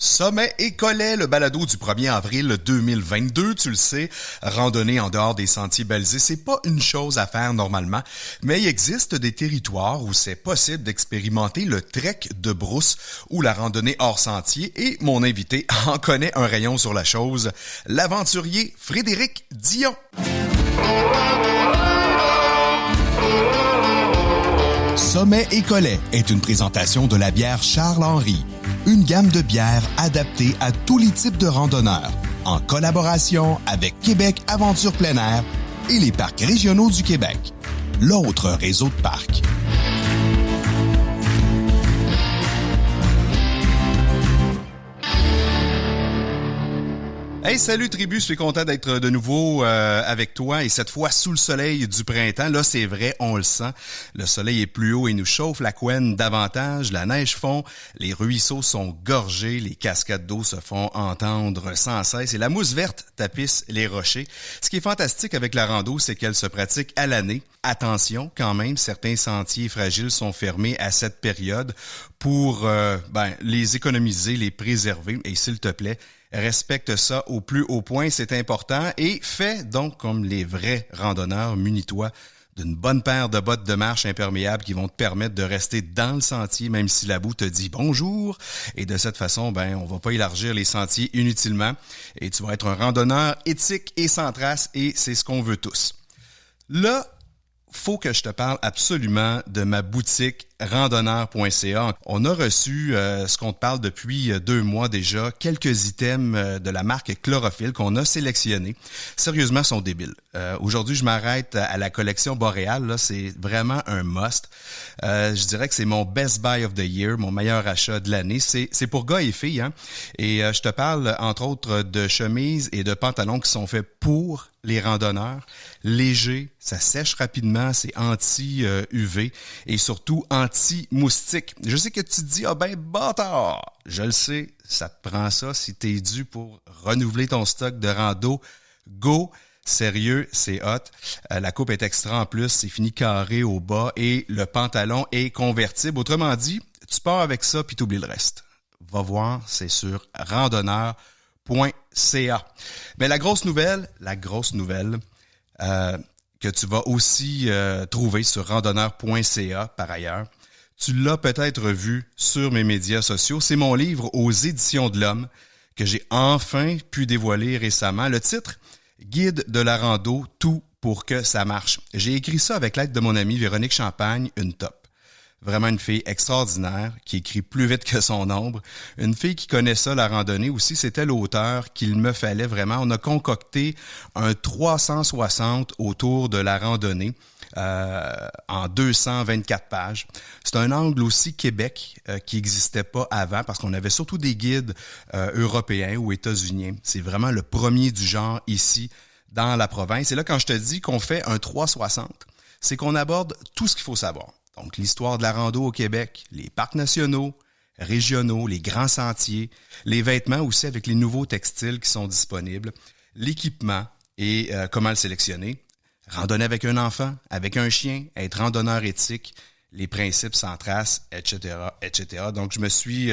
Sommet et Collet, le balado du 1er avril 2022, tu le sais, randonnée en dehors des sentiers balisés, c'est pas une chose à faire normalement, mais il existe des territoires où c'est possible d'expérimenter le trek de brousse ou la randonnée hors sentier et mon invité en connaît un rayon sur la chose, l'aventurier Frédéric Dion. Sommet et Collet est une présentation de la bière Charles-Henri. Une gamme de bières adaptée à tous les types de randonneurs, en collaboration avec Québec Aventure Plein Air et les parcs régionaux du Québec, l'autre réseau de parcs. Hey, salut tribu, je suis content d'être de nouveau avec toi et cette fois sous le soleil du printemps. Là, c'est vrai, on le sent. Le soleil est plus haut et nous chauffe la couenne davantage. La neige fond, les ruisseaux sont gorgés, les cascades d'eau se font entendre sans cesse et la mousse verte tapisse les rochers. Ce qui est fantastique avec la rando, c'est qu'elle se pratique à l'année. Attention, quand même, certains sentiers fragiles sont fermés à cette période pour les économiser, les préserver et s'il te plaît, respecte ça au plus haut point, c'est important. Et fais donc comme les vrais randonneurs, munis-toi d'une bonne paire de bottes de marche imperméables qui vont te permettre de rester dans le sentier, même si la boue te dit bonjour. Et de cette façon, on va pas élargir les sentiers inutilement. Et tu vas être un randonneur éthique et sans trace, et c'est ce qu'on veut tous. Là, faut que je te parle absolument de ma boutique randonneur.ca. On a reçu ce qu'on te parle depuis 2 mois déjà, quelques items de la marque Chlorophylle qu'on a sélectionnés. Sérieusement, ils sont débiles. Aujourd'hui, je m'arrête à la collection Boréal. Là, c'est vraiment un must. Je dirais que c'est mon best buy of the year, mon meilleur achat de l'année. C'est pour gars et filles, hein. Et je te parle entre autres de chemises et de pantalons qui sont faits pour les randonneurs. Léger, ça sèche rapidement, c'est anti-UV et surtout anti-moustique. Je sais que tu te dis, bâtard! Je le sais, ça te prend ça si t'es dû pour renouveler ton stock de rando. Go! Sérieux, c'est hot. La coupe est extra en plus, c'est fini carré au bas et le pantalon est convertible. Autrement dit, tu pars avec ça puis t'oublies le reste. Va voir, c'est sur randonneur.ca. Mais la grosse nouvelle que tu vas aussi trouver sur randonneur.ca par ailleurs, tu l'as peut-être vu sur mes médias sociaux, c'est mon livre aux éditions de l'Homme que j'ai enfin pu dévoiler récemment. Le titre, Guide de la rando, tout pour que ça marche. J'ai écrit ça avec l'aide de mon amie Véronique Champagne, une top. Vraiment une fille extraordinaire, qui écrit plus vite que son ombre. Une fille qui connaît ça, la randonnée aussi. C'était l'auteur qu'il me fallait vraiment. On a concocté un 360 autour de la randonnée en 224 pages. C'est un angle aussi Québec qui n'existait pas avant parce qu'on avait surtout des guides européens ou états-uniens. C'est vraiment le premier du genre ici dans la province. Et là, quand je te dis qu'on fait un 360, c'est qu'on aborde tout ce qu'il faut savoir. Donc, l'histoire de la rando au Québec, les parcs nationaux, régionaux, les grands sentiers, les vêtements aussi avec les nouveaux textiles qui sont disponibles, l'équipement et comment le sélectionner, randonner avec un enfant, avec un chien, être randonneur éthique, les principes sans trace, etc., etc. Donc, je me suis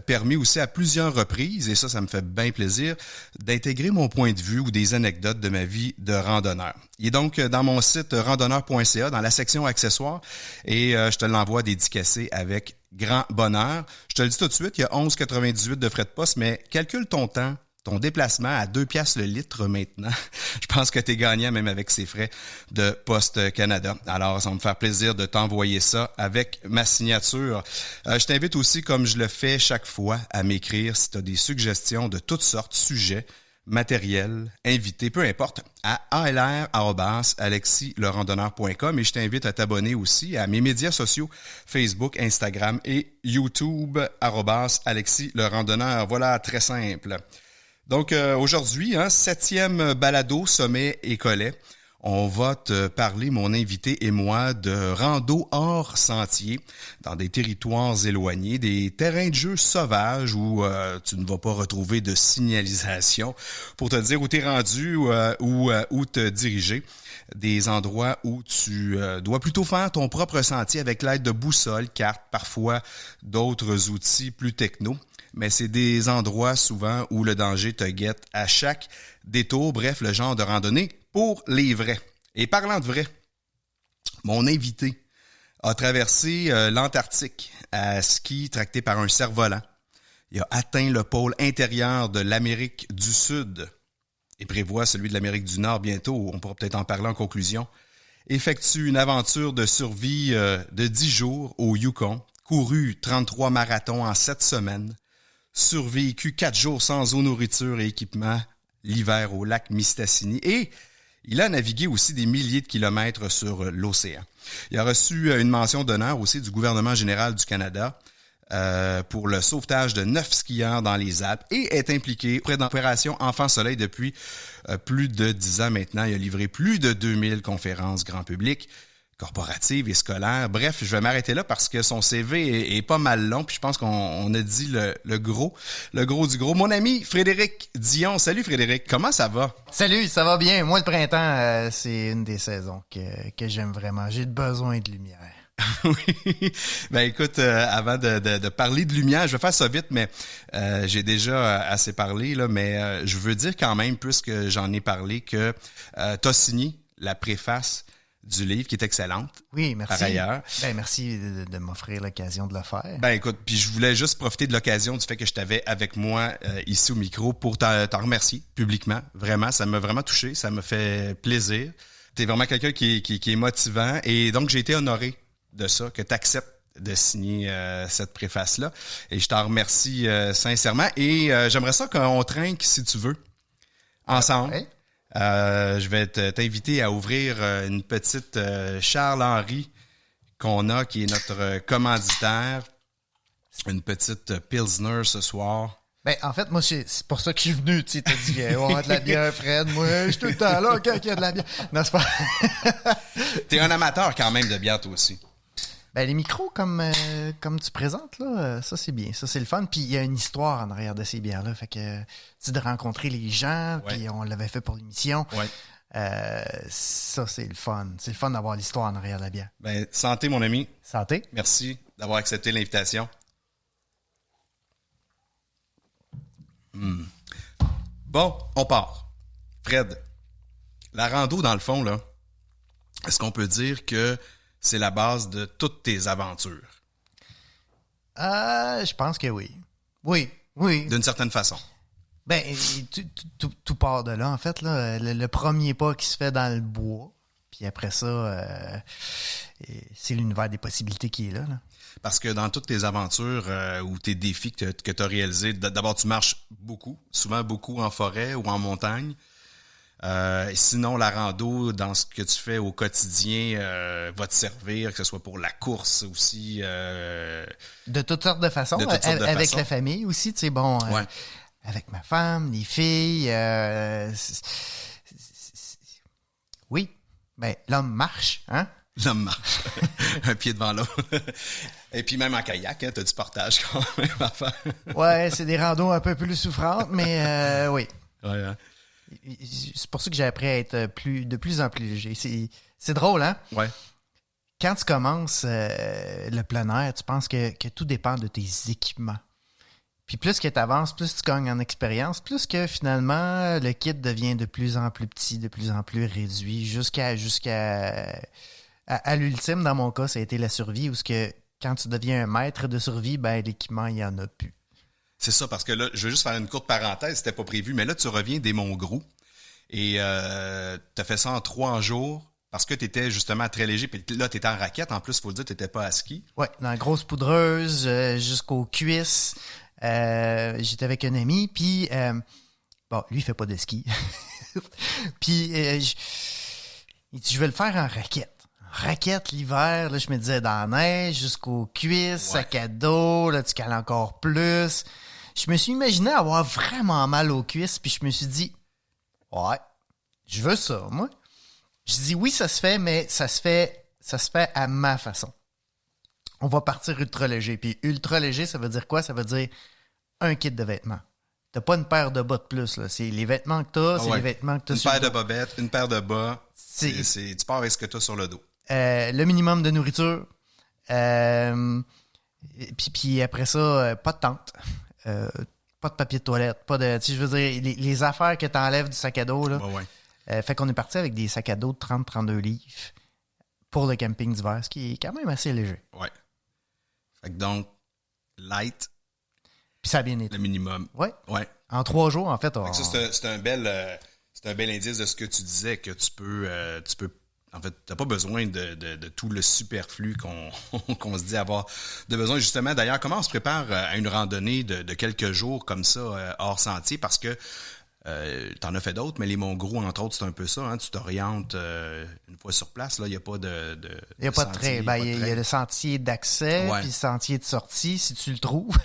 permis aussi à plusieurs reprises, et ça me fait bien plaisir, d'intégrer mon point de vue ou des anecdotes de ma vie de randonneur. Il est donc dans mon site randonneur.ca, dans la section accessoires, et je te l'envoie dédicacé avec grand bonheur. Je te le dis tout de suite, il y a 11,98 de frais de poste, mais calcule ton temps, ton déplacement à 2 piastres le litre maintenant. Je pense que tu es gagnant même avec ces frais de Poste Canada. Alors, ça va me faire plaisir de t'envoyer ça avec ma signature. Je t'invite aussi, comme je le fais chaque fois, à m'écrire si tu as des suggestions de toutes sortes, sujets, matériel, invités, peu importe, à alr@alexilerandonneur.com et je t'invite à t'abonner aussi à mes médias sociaux, Facebook, Instagram et YouTube, @alexilerandonneur. Voilà, très simple. Donc, aujourd'hui, 7e balado, sommet et collet. On va te parler, mon invité et moi, de rando hors sentier dans des territoires éloignés, des terrains de jeu sauvages où tu ne vas pas retrouver de signalisation pour te dire où tu es rendu ou où te diriger. Des endroits où tu dois plutôt faire ton propre sentier avec l'aide de boussoles, cartes, parfois d'autres outils plus techno. mais c'est des endroits souvent où le danger te guette à chaque détour. Bref, le genre de randonnée pour les vrais. Et parlant de vrais, mon invité a traversé l'Antarctique à ski tracté par un cerf-volant. Il a atteint le pôle intérieur de l'Amérique du Sud et prévoit celui de l'Amérique du Nord bientôt. On pourra peut-être en parler en conclusion. Effectue une aventure de survie de 10 jours au Yukon. Couru 33 marathons en 7 semaines. Survécu 4 jours sans eau, nourriture et équipement l'hiver au lac Mistassini. Et il a navigué aussi des milliers de kilomètres sur l'océan. Il a reçu une mention d'honneur aussi du gouvernement général du Canada pour le sauvetage de 9 skieurs dans les Alpes et est impliqué auprès d'Opération Enfant Soleil depuis plus de 10 ans maintenant. Il a livré plus de 2000 conférences grand public, corporatives et scolaires. Bref, je vais m'arrêter là parce que son CV est pas mal long, puis je pense qu'on a dit le gros du gros. Mon ami Frédéric Dion. Salut Frédéric, comment ça va? Salut, ça va bien. Moi, le printemps, c'est une des saisons que j'aime vraiment. J'ai besoin de lumière. Oui. Ben écoute, avant de parler de lumière, je vais faire ça vite, mais j'ai déjà assez parlé, là, mais je veux dire quand même, puisque j'en ai parlé, que t'as signé la préface du livre, qui est excellente. Oui, merci. Par ailleurs. Ben, merci de m'offrir l'occasion de le faire. Ben écoute, puis je voulais juste profiter de l'occasion du fait que je t'avais avec moi ici au micro pour t'en remercier publiquement. Vraiment, ça m'a vraiment touché, ça me fait plaisir. T'es vraiment quelqu'un qui est motivant et donc j'ai été honoré de ça, que tu acceptes de signer cette préface-là. Et je t'en remercie sincèrement. Et j'aimerais ça qu'on trinque, si tu veux, ensemble. Ouais. Je vais t'inviter à ouvrir une petite Charles-Henri qu'on a, qui est notre commanditaire. Une petite Pilsner ce soir. Ben, en fait, moi, c'est pour ça que je suis venu. Tu sais, t'as dit, on a de la bière, Fred. Moi, je suis tout le temps là quand il y a de la bière. Non, c'est pas... T'es un amateur quand même de bière, toi aussi. Ben, les micros, comme tu présentes, là, ça, c'est bien. Ça, c'est le fun. Puis, il y a une histoire en arrière de ces bières-là. Fait que, tu sais, de rencontrer les gens, ouais. Puis on l'avait fait pour l'émission. Ouais. Ça, c'est le fun. C'est le fun d'avoir l'histoire en arrière de la bière. Ben, santé, mon ami. Santé. Merci d'avoir accepté l'invitation. Bon, on part. Fred, la rando, dans le fond, là, est-ce qu'on peut dire que c'est la base de toutes tes aventures? Je pense que oui. Oui. D'une certaine façon. Ben, tout part de là, en fait. Là. Le premier pas qui se fait dans le bois, puis après ça, c'est l'univers des possibilités qui est là. Parce que dans toutes tes aventures ou tes défis que tu as réalisés, d'abord, tu marches beaucoup, souvent beaucoup en forêt ou en montagne. Sinon, la rando, dans ce que tu fais au quotidien, va te servir, que ce soit pour la course aussi. De toutes sortes de façons. Avec la famille aussi, tu sais, bon, ouais. Avec ma femme, les filles. Oui, ben l'homme marche, hein? L'homme marche. Un pied devant l'autre. Et puis même en kayak, hein, t'as du portage quand même à faire. Ouais, c'est des randos un peu plus souffrantes, mais oui. Ouais, hein? C'est pour ça que j'ai appris à être de plus en plus léger. C'est drôle, hein? Ouais. Quand tu commences le plein air, tu penses que tout dépend de tes équipements. Puis plus que tu avances, plus tu gagnes en expérience, plus que finalement, le kit devient de plus en plus petit, de plus en plus réduit, jusqu'à l'ultime, dans mon cas, ça a été la survie, où quand tu deviens un maître de survie, ben l'équipement, il n'y en a plus. C'est ça, parce que là, je veux juste faire une courte parenthèse, c'était pas prévu, mais là, tu reviens des Monts-Gros et t'as fait ça en 3 jours parce que t'étais justement très léger, puis là, t'étais en raquette, en plus, faut le dire, t'étais pas à ski. Ouais, dans la grosse poudreuse, jusqu'aux cuisses. J'étais avec un ami, puis bon, lui, il fait pas de ski. Puis il dit, je vais le faire en raquette. En raquette, l'hiver, là, je me disais, dans la neige, jusqu'aux cuisses, ouais. Sac à dos, là, tu cales encore plus. Je me suis imaginé avoir vraiment mal aux cuisses, puis je me suis dit, ouais, je veux ça, moi. Je dis, oui, ça se fait, mais ça se fait à ma façon. On va partir ultra léger. Puis ultra léger, ça veut dire quoi? Ça veut dire un kit de vêtements. T'as pas une paire de bas de plus, là. C'est les vêtements que t'as, c'est les vêtements que t'as sur le dos. Une paire de bobettes, une paire de bas. Tu pars avec ce que t'as sur le dos. Le minimum de nourriture. Puis après ça, pas de tente. pas de papier de toilette, pas de... Tu sais, je veux dire, les affaires que tu enlèves du sac à dos, là. Ouais. Fait qu'on est parti avec des sacs à dos de 30-32 livres pour le camping d'hiver, ce qui est quand même assez léger. Ouais. Fait que donc, light, Puis ça a bien été. le minimum. Ouais. Ouais. En 3 jours, en fait. Fait que ça, c'est un bel indice de ce que tu disais, que tu peux en fait, t'as pas besoin de tout le superflu qu'on se dit avoir de besoin. Justement, d'ailleurs, comment on se prépare à une randonnée de quelques jours comme ça, hors sentier? Parce que t'en as fait d'autres, mais les Monts-Gros, entre autres, c'est un peu ça. Hein? Tu t'orientes une fois sur place. Là, il n'y a pas de il n'y a pas de trail. Il y a le sentier d'accès, puis le sentier de sortie, si tu le trouves.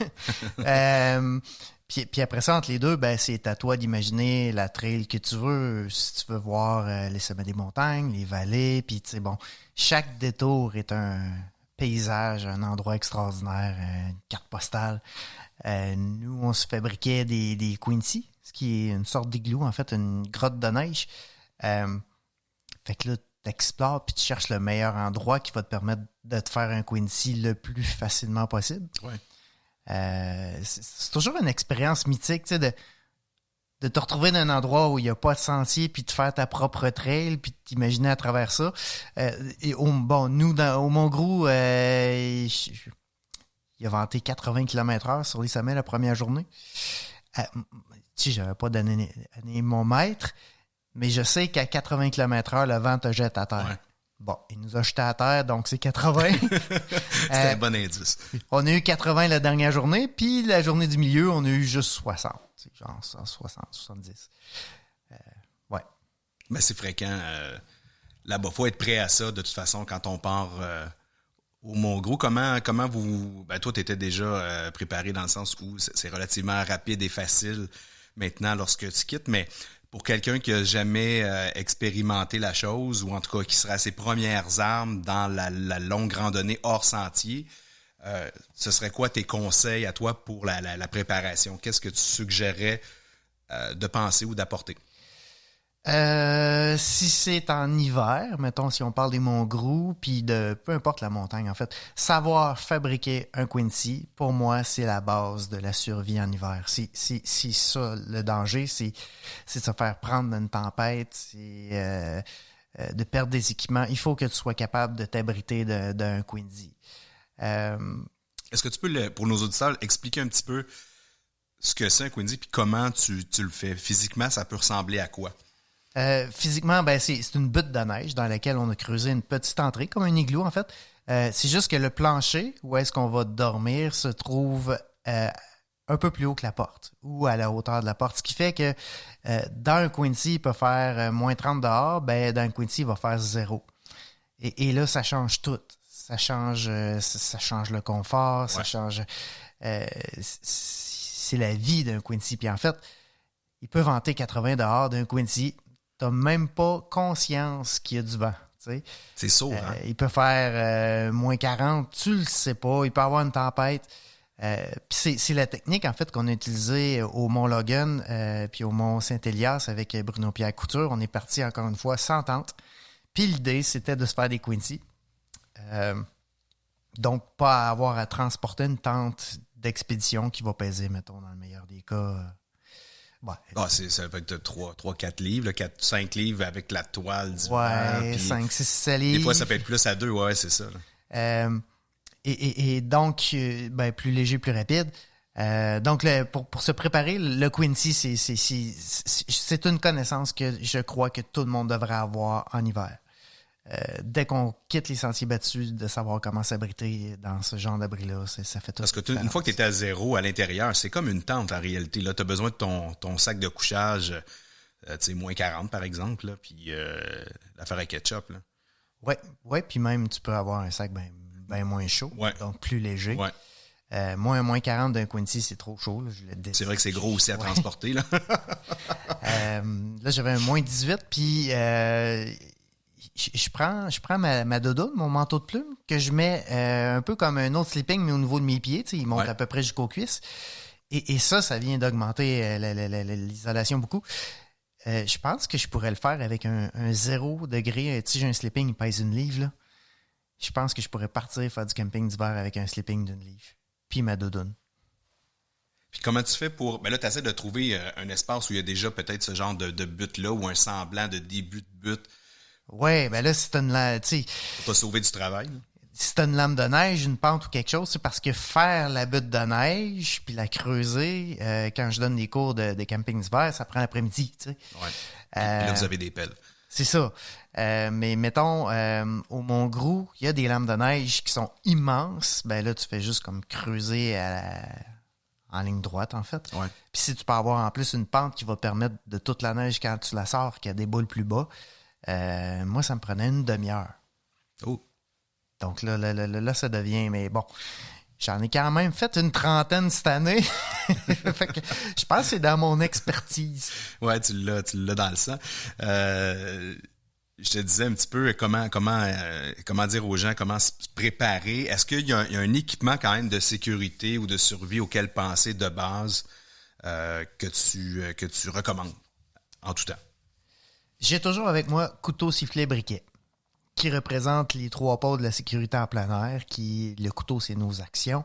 Puis après ça, entre les deux, c'est à toi d'imaginer la trail que tu veux. Si tu veux voir les sommets des montagnes, les vallées, puis tu sais, bon, chaque détour est un paysage, un endroit extraordinaire, une carte postale. Nous, on se fabriquait des Quincy, ce qui est une sorte d'igloo, en fait, une grotte de neige. Fait que là, tu explores puis tu cherches le meilleur endroit qui va te permettre de te faire un Quincy le plus facilement possible. Ouais. C'est toujours une expérience mythique, tu sais, de te retrouver dans un endroit où il n'y a pas de sentier, puis de faire ta propre trail, puis de t'imaginer à travers ça. Nous, au Mont-Gros, il a vanté 80 km/h sur les sommets la première journée. Tu sais, j'avais pas donné mon mètre, mais je sais qu'à 80 km/h, le vent te jette à terre. Ouais. Bon, il nous a jeté à terre, donc c'est 80. C'est un bon indice. On a eu 80 la dernière journée, puis la journée du milieu, on a eu juste 60. Genre 60, 70. Ouais. Mais c'est fréquent. Là-bas, faut être prêt à ça, de toute façon, quand on part au Mont-Gros. Comment vous... Ben, toi, tu étais déjà préparé dans le sens où c'est relativement rapide et facile maintenant lorsque tu quittes, mais pour quelqu'un qui n'a jamais expérimenté la chose, ou en tout cas qui sera à ses premières armes dans la longue randonnée hors sentier, ce serait quoi tes conseils à toi pour la préparation? Qu'est-ce que tu suggérerais de penser ou d'apporter? Si c'est en hiver, mettons, si on parle des Monts-Gros, puis de peu importe la montagne, en fait, savoir fabriquer un Quincy, pour moi, c'est la base de la survie en hiver. C'est ça, le danger, c'est de se faire prendre d'une tempête, c'est de perdre des équipements. Il faut que tu sois capable de t'abriter d'un Quincy. Est-ce que tu peux, pour nos auditeurs, expliquer un petit peu ce que c'est un Quincy, puis comment tu le fais? Physiquement, ça peut ressembler à quoi? Physiquement, c'est une butte de neige dans laquelle on a creusé une petite entrée, comme un igloo en fait. C'est juste que le plancher, où est-ce qu'on va dormir, se trouve un peu plus haut que la porte, ou à la hauteur de la porte. Ce qui fait que dans un Quincy, il peut faire moins 30 dehors, dans un Quincy, il va faire 0. Et là, ça change tout. Ça change le confort, ça change... c'est la vie d'un Quincy. Puis en fait, il peut vanter 80 dehors d'un Quincy. T'as même pas conscience qu'il y a du vent. T'sais. C'est sourd, hein? Il peut faire moins 40, tu le sais pas. Il peut avoir une tempête. Puis c'est la technique, en fait, qu'on a utilisée au Mont-Logan puis au Mont-Saint-Élias avec Bruno-Pierre Couture. On est parti, encore une fois, sans tente. Puis l'idée, c'était de se faire des Quincy. Donc, pas avoir à transporter une tente d'expédition qui va peser, mettons, dans le meilleur des cas... Ouais. Ah, ça fait 3-4 livres, 4-5 livres avec la toile d'hiver. Ouais, 5, 6, 7 livres. Des fois, ça peut être plus à 2, ouais, c'est ça. Et donc, plus léger, plus rapide. Donc, pour se préparer, le Quincy, c'est une connaissance que je crois que tout le monde devrait avoir en hiver. Dès qu'on quitte les sentiers battus, de savoir comment s'abriter dans ce genre d'abri-là, ça fait tout. Parce que une fois que tu es à 0 à l'intérieur, c'est comme une tente en réalité. Là, tu as besoin de ton sac de couchage, moins 40 par exemple, là, puis l'affaire à ketchup. Là. Ouais, puis même tu peux avoir un sac bien moins chaud, donc plus léger. Ouais. Moins 40 d'un Quincy, c'est trop chaud. Là, c'est vrai que c'est gros aussi à transporter. Là, là j'avais un moins 18, puis... Je prends ma doudoune, mon manteau de plume, que je mets un peu comme un autre sleeping, mais au niveau de mes pieds. Il monte à peu près jusqu'aux cuisses. Et ça vient d'augmenter l'isolation beaucoup. Je pense que je pourrais le faire avec un 0 degré. Si j'ai un sleeping, il pèse 1 livre. Là. Je pense que je pourrais partir faire du camping d'hiver avec un sleeping d'1 livre. Puis ma doudoune. Puis comment tu fais pour... Ben là, tu essaies de trouver un espace où il y a déjà peut-être ce genre de but-là ou un semblant de début de but. Ouais, ben là, si t'as Pour te sauver du travail. Là. Si t'as une lame de neige, une pente ou quelque chose, c'est parce que faire la butte de neige puis la creuser, quand je donne des cours de camping d'hiver, ça prend l'après-midi, tu sais. Ouais. Puis là, vous avez des pelles. C'est ça. Mais mettons, au Mont-Grou, il y a des lames de neige qui sont immenses. Ben là, tu fais juste comme creuser en ligne droite, en fait. Ouais. Puis si tu peux avoir en plus une pente qui va permettre de toute la neige quand tu la sors, qu'elle déboule plus bas, moi, ça me prenait une demi-heure. Oh. Donc là, ça devient... Mais bon, j'en ai quand même fait une trentaine cette année. Fait que je pense que c'est dans mon expertise. Ouais, tu l'as dans le sang. Je te disais un petit peu comment dire aux gens comment se préparer. Est-ce qu'il y a un équipement quand même de sécurité ou de survie auquel penser de base que tu recommandes en tout temps? J'ai toujours avec moi couteau, sifflet, briquet, qui représente les trois pôles de la sécurité en plein air. Le couteau, c'est nos actions.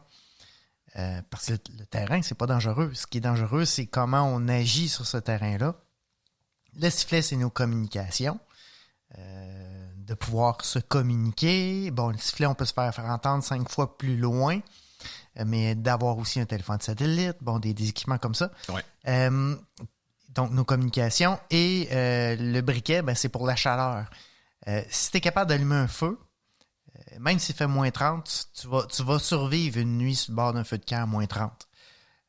Parce que le terrain, c'est pas dangereux. Ce qui est dangereux, c'est comment on agit sur ce terrain-là. Le sifflet, c'est nos communications. De pouvoir se communiquer. Bon, le sifflet, on peut se faire entendre 5 fois plus loin, mais d'avoir aussi un téléphone de satellite, bon, des équipements comme ça. Ouais. Donc, nos communications. Et le briquet, ben, c'est pour la chaleur. Si tu es capable d'allumer un feu, même s'il fait moins 30, tu vas survivre une nuit sur le bord d'un feu de camp à moins 30.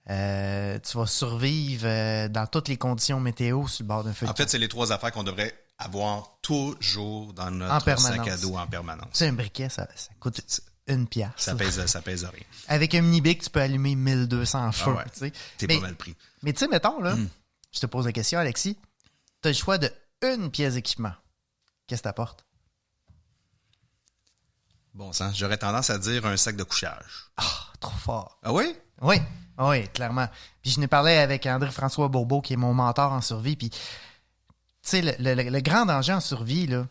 Tu vas survivre dans toutes les conditions météo sur le bord d'un feu de camp. En fait, c'est les 3 affaires qu'on devrait avoir toujours dans notre sac à dos en permanence. C'est un briquet, ça coûte une pièce. Ça pèse rien. Avec un mini-bic, tu peux allumer 1200 feux. Ah ouais. T'es pas mal pris. Mais tu sais, mettons, là, je te pose la question, Alexis. Tu as le choix de une pièce d'équipement. Qu'est-ce que t'apportes? Bon sang, j'aurais tendance à dire un sac de couchage. Ah, trop fort. Ah oui? Oui, clairement. Puis je n'ai parlé avec André-François Bourbeau, qui est mon mentor en survie. Puis, tu sais, le grand danger en survie, là.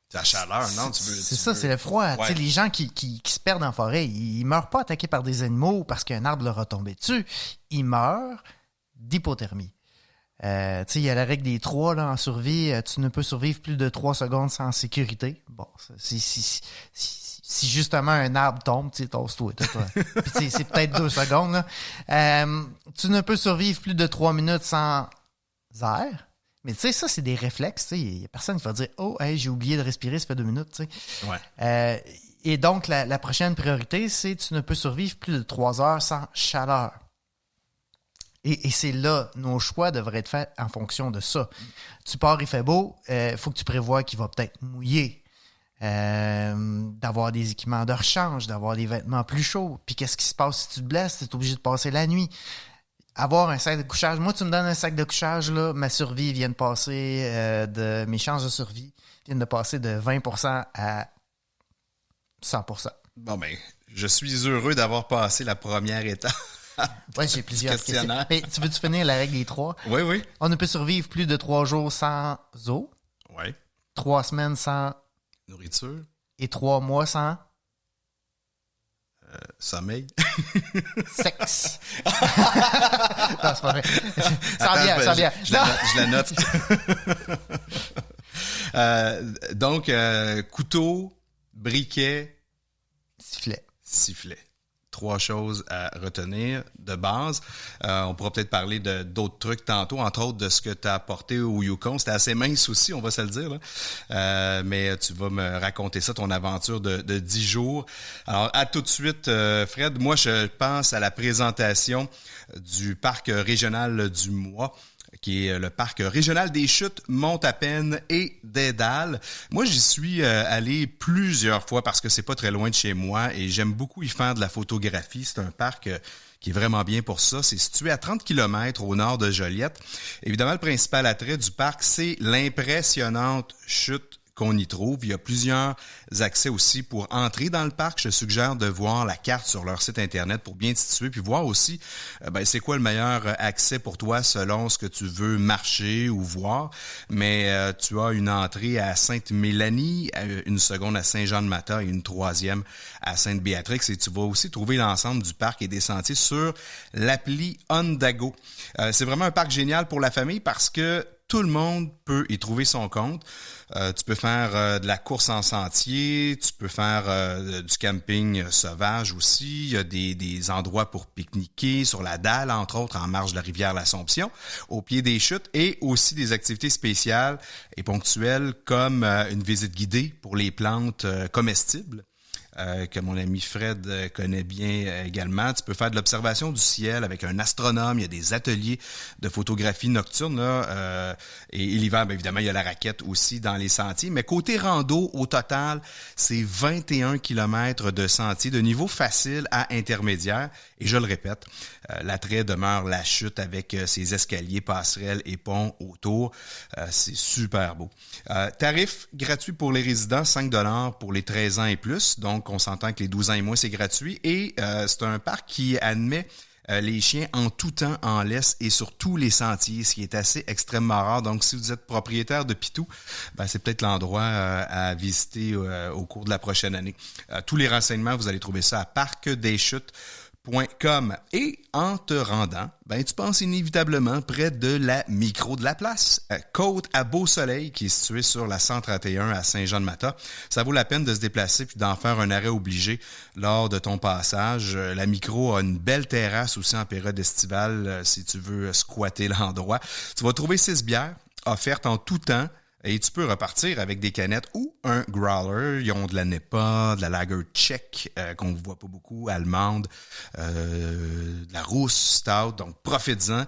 C'est la chaleur, non? C'est le froid. Ouais. Tu sais, les gens qui se perdent en forêt, ils meurent pas attaqués par des animaux parce qu'un arbre leur a tombé dessus. Ils meurent d'hypothermie. Tu sais, il y a la règle des 3 là, en survie. Tu ne peux survivre plus de 3 secondes sans sécurité. Bon, si justement un arbre tombe, tu sais, tosse-toi. Puis c'est peut-être 2 secondes. Là. Tu ne peux survivre plus de 3 minutes sans air. Mais tu sais, ça, c'est des réflexes. Il n'y a personne qui va dire « Oh, hey, j'ai oublié de respirer, ça fait 2 minutes. » tu sais. Ouais. Et donc, la prochaine priorité, c'est tu ne peux survivre plus de 3 heures sans chaleur. Et c'est là, nos choix devraient être faits en fonction de ça. Tu pars, il fait beau, faut que tu prévois qu'il va peut-être mouiller. D'avoir des équipements de rechange, d'avoir des vêtements plus chauds. Puis qu'est-ce qui se passe si tu te blesses? Tu es obligé de passer la nuit. Avoir un sac de couchage. Moi, tu me donnes un sac de couchage, là, ma survie vient de passer mes chances de survie viennent de passer de 20% à 100%. Bon, ben, je suis heureux d'avoir passé la première étape. Oui, j'ai plusieurs questions. Mais tu veux-tu finir la règle des 3? Oui. On ne peut survivre plus de 3 jours sans eau. Oui. 3 semaines sans nourriture. Et 3 mois sans sommeil. Sexe. Non, c'est pas vrai. Ça vient. Je la note. Donc, couteau, briquet, sifflet. 3 choses à retenir de base. On pourra peut-être parler d'autres trucs tantôt, entre autres de ce que tu as apporté au Yukon. C'était assez mince aussi, on va se le dire. Là. Mais tu vas me raconter ça, ton aventure de 10 jours. Alors, à tout de suite, Fred. Moi, je pense à la présentation du parc régional du mois, qui est le parc régional des Chutes, Mont-à-Peine et Dédale. Moi, j'y suis allé plusieurs fois parce que c'est pas très loin de chez moi et j'aime beaucoup y faire de la photographie. C'est un parc qui est vraiment bien pour ça. C'est situé à 30 km au nord de Joliette. Évidemment, le principal attrait du parc, c'est l'impressionnante chute qu'on y trouve. Il y a plusieurs accès aussi pour entrer dans le parc. Je te suggère de voir la carte sur leur site Internet pour bien te situer, puis voir aussi c'est quoi le meilleur accès pour toi selon ce que tu veux marcher ou voir. Mais tu as une entrée à Sainte-Mélanie, une seconde à Saint-Jean-de-Mata et une troisième à Sainte-Béatrix. Et tu vas aussi trouver l'ensemble du parc et des sentiers sur l'appli Ondago. C'est vraiment un parc génial pour la famille parce que tout le monde peut y trouver son compte. Tu peux faire de la course en sentier, tu peux faire du camping sauvage aussi. Il y a des endroits pour pique-niquer sur la dalle, entre autres, en marge de la rivière l'Assomption, au pied des chutes, et aussi des activités spéciales et ponctuelles comme une visite guidée pour les plantes comestibles. Que mon ami Fred connaît bien également. Tu peux faire de l'observation du ciel avec un astronome. Il y a des ateliers de photographie nocturne. Là, et l'hiver, bien évidemment, il y a la raquette aussi dans les sentiers. Mais côté rando, au total, c'est 21 kilomètres de sentiers de niveau facile à intermédiaire. Et je le répète, l'attrait demeure la chute avec ses escaliers, passerelles et ponts autour. C'est super beau. Tarif gratuit pour les résidents, 5 $ pour les 13 ans et plus. Donc, on s'entend que les 12 ans et moins, c'est gratuit. Et c'est un parc qui admet les chiens en tout temps en laisse et sur tous les sentiers, ce qui est assez extrêmement rare. Donc, si vous êtes propriétaire de Pitou, c'est peut-être l'endroit à visiter au cours de la prochaine année. Tous les renseignements, vous allez trouver ça à parcdeschutes.com. Et en te rendant, tu passes inévitablement près de la micro de la place, Côte à Beau-Soleil, qui est située sur la 131 à Saint-Jean-de-Mata. Ça vaut la peine de se déplacer puis d'en faire un arrêt obligé lors de ton passage. La micro a une belle terrasse aussi en période estivale si tu veux squatter l'endroit. Tu vas trouver 6 bières offertes en tout temps. Et tu peux repartir avec des canettes ou un growler. Ils ont de la NEPA, de la lager tchèque, qu'on ne voit pas beaucoup, allemande, de la rousse stout. Donc, profites-en.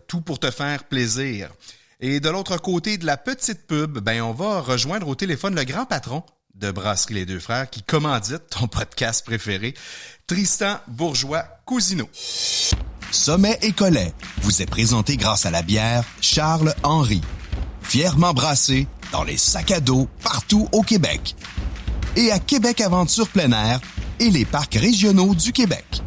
Tout pour te faire plaisir. Et de l'autre côté de la petite pub, on va rejoindre au téléphone le grand patron de Brasserie Les Deux Frères qui commandite ton podcast préféré, Tristan Bourgeois-Cousineau. Sommet et Collet vous est présenté grâce à la bière Charles Henry. Fièrement brassé dans les sacs à dos partout au Québec. Et à Québec Aventure Plein Air et les parcs régionaux du Québec.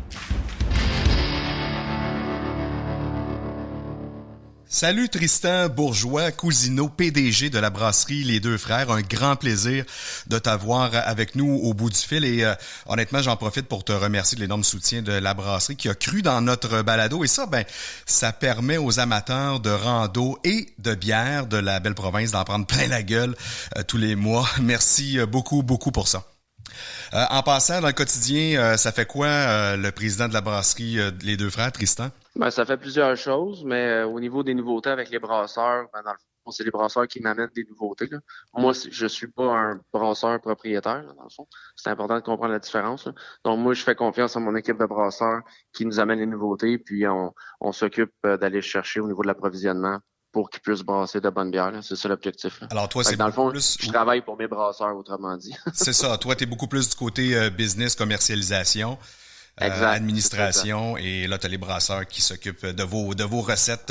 Salut Tristan Bourgeois-Cousineau, PDG de la brasserie Les Deux Frères. Un grand plaisir de t'avoir avec nous au bout du fil. Et honnêtement, j'en profite pour te remercier de l'énorme soutien de la brasserie qui a cru dans notre balado. Et ça, ça permet aux amateurs de rando et de bière de la belle province d'en prendre plein la gueule tous les mois. Merci beaucoup, beaucoup pour ça. En passant, dans le quotidien, ça fait quoi le président de la brasserie Les Deux Frères, Tristan? Ça fait plusieurs choses, mais au niveau des nouveautés avec les brasseurs, dans le fond, c'est les brasseurs qui m'amènent des nouveautés. Là. Moi, je suis pas un brasseur propriétaire, là, dans le fond. C'est important de comprendre la différence. Là. Donc, moi, je fais confiance à mon équipe de brasseurs qui nous amène les nouveautés, puis on s'occupe d'aller chercher au niveau de l'approvisionnement pour qu'ils puissent brasser de bonnes bières. Là. C'est ça l'objectif. Là. Alors toi, c'est dans le fond, plus... je travaille pour mes brasseurs, autrement dit. C'est ça. Toi, tu es beaucoup plus du côté business, commercialisation. Administration, et là, tu as les brasseurs qui s'occupent de vos recettes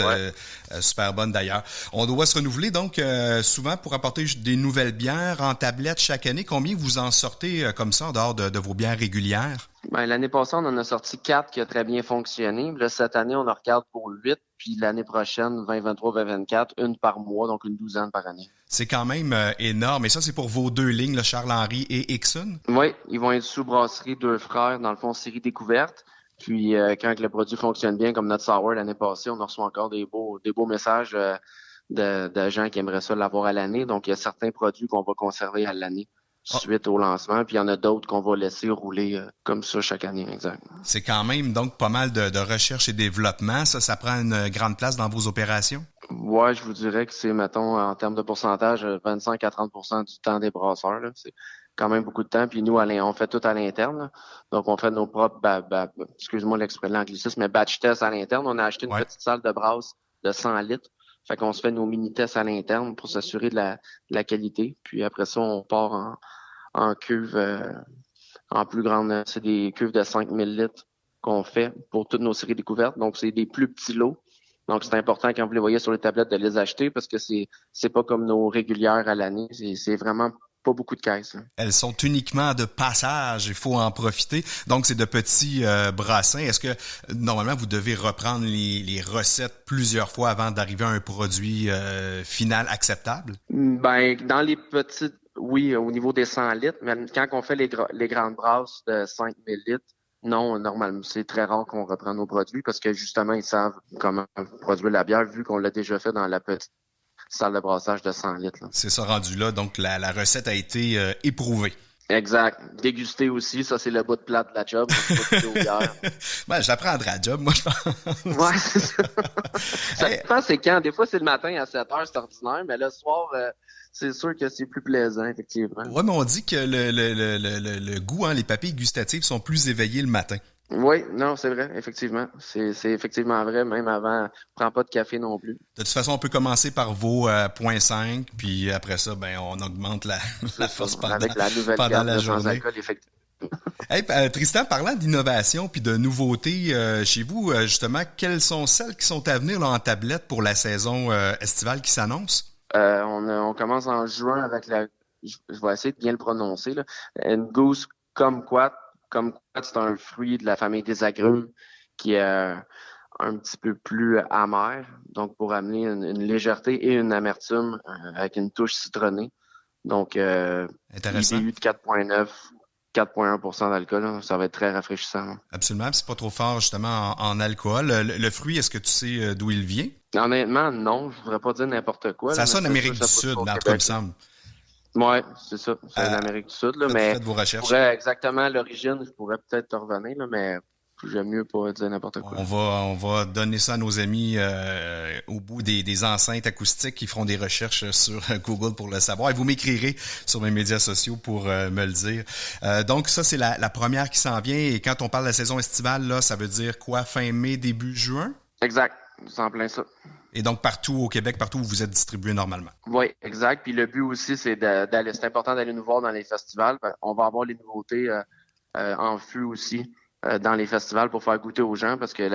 super bonnes d'ailleurs. On doit se renouveler donc souvent pour apporter des nouvelles bières en tablette chaque année. Combien vous en sortez comme ça en dehors de vos bières régulières? L'année passée, on en a sorti 4 qui a très bien fonctionné. Là, cette année, on en regarde pour 8. Puis l'année prochaine, 2023, 2024, une par mois, donc une douzaine par année. C'est quand même énorme. Et ça, c'est pour vos deux lignes, le Charles-Henri et Ixon? Oui, ils vont être sous brasserie Deux Frères, dans le fond, série découverte. Puis quand le produit fonctionne bien, comme notre sour l'année passée, on a reçu encore des beaux messages de gens qui aimeraient ça l'avoir à l'année. Donc, il y a certains produits qu'on va conserver à l'année suite au lancement, puis il y en a d'autres qu'on va laisser rouler comme ça chaque année, exact. C'est quand même donc pas mal de recherche et développement. Ça prend une grande place dans vos opérations? Ouais, je vous dirais que c'est, mettons, en termes de pourcentage, 25 à 30% du temps des brasseurs. Là. C'est quand même beaucoup de temps. Puis nous, on fait tout à l'interne. Là. Donc, on fait nos propres, excuse-moi l'anglicisme, mais batch tests à l'interne. On a acheté une petite salle de brasse de 100 litres. Fait qu'on se fait nos mini-tests à l'interne pour s'assurer de la qualité. Puis après ça, on part en cuve en plus grande. C'est des cuves de 5000 litres qu'on fait pour toutes nos séries découvertes. Donc, c'est des plus petits lots. Donc, c'est important quand vous les voyez sur les tablettes de les acheter parce que c'est pas comme nos régulières à l'année. C'est vraiment pas beaucoup de caisses, là. Elles sont uniquement de passage, il faut en profiter. Donc, c'est de petits brassins. Est-ce que, normalement, vous devez reprendre les recettes plusieurs fois avant d'arriver à un produit final acceptable? Ben, dans les petites, oui, au niveau des 100 litres, mais quand on fait les grandes brasses de 5000 litres, non, normalement, c'est très rare qu'on reprend nos produits parce que, justement, ils savent comment produire la bière vu qu'on l'a déjà fait dans la petite salle de brassage de 100 litres, là. C'est ça rendu là, donc la recette a été éprouvée. Exact. Déguster aussi, ça c'est le bout de plate de la job. Ben, je l'apprendrai à la job, moi, je pense. Ouais, c'est ça. Ça dépend c'est quand. Des fois, c'est le matin à 7 heures, c'est ordinaire, mais le soir, c'est sûr que c'est plus plaisant, effectivement. Ouais, mais on dit que le goût, hein, les papilles gustatives sont plus éveillées le matin. Oui, non, c'est vrai, effectivement. C'est effectivement vrai, même avant, prends pas de café non plus. De toute façon, on peut commencer par vos 0.5, puis après ça, ben, on augmente la force avec la nouvelle pendant carte la de journée. sans alcool, effectivement. Hey, Tristan, parlant d'innovation puis de nouveautés chez vous, justement, quelles sont celles qui sont à venir là, en tablette pour la saison estivale qui s'annonce? On commence en juin avec je vais essayer de bien le prononcer, là. Une Goose Kumquat. Kumquat, c'est un fruit de la famille des agrumes qui est un petit peu plus amer, donc pour amener une légèreté et une amertume avec une touche citronnée. Donc, Intéressant. IBU de 4,9, 4,1% d'alcool, là, ça va être très rafraîchissant, là. Absolument, puis c'est pas trop fort justement en alcool. Le fruit, est-ce que tu sais d'où il vient? Honnêtement, non, je voudrais pas dire n'importe quoi. Ça là, sonne mais Amérique c'est du sûr, Sud, ça en pousse tout au cas, il me Québec. semble. Ouais, c'est ça, c'est l'Amérique du Sud, là, mais Faites vos recherches. pour exactement l'origine, je pourrais peut-être te revenir, là, mais j'aime mieux pas dire n'importe quoi. On va donner ça à nos amis au bout des enceintes acoustiques qui feront des recherches sur Google pour le savoir. Et vous m'écrirez sur mes médias sociaux pour me le dire. Donc ça, c'est la première qui s'en vient. Et quand on parle de la saison estivale, là, ça veut dire quoi? Fin mai, début juin? Exact, c'est en plein ça. Et donc partout au Québec, partout où vous êtes distribué normalement. Oui, exact. Puis le but aussi, c'est d'aller. C'est important d'aller nous voir dans les festivals. On va avoir les nouveautés en fût aussi dans les festivals pour faire goûter aux gens parce que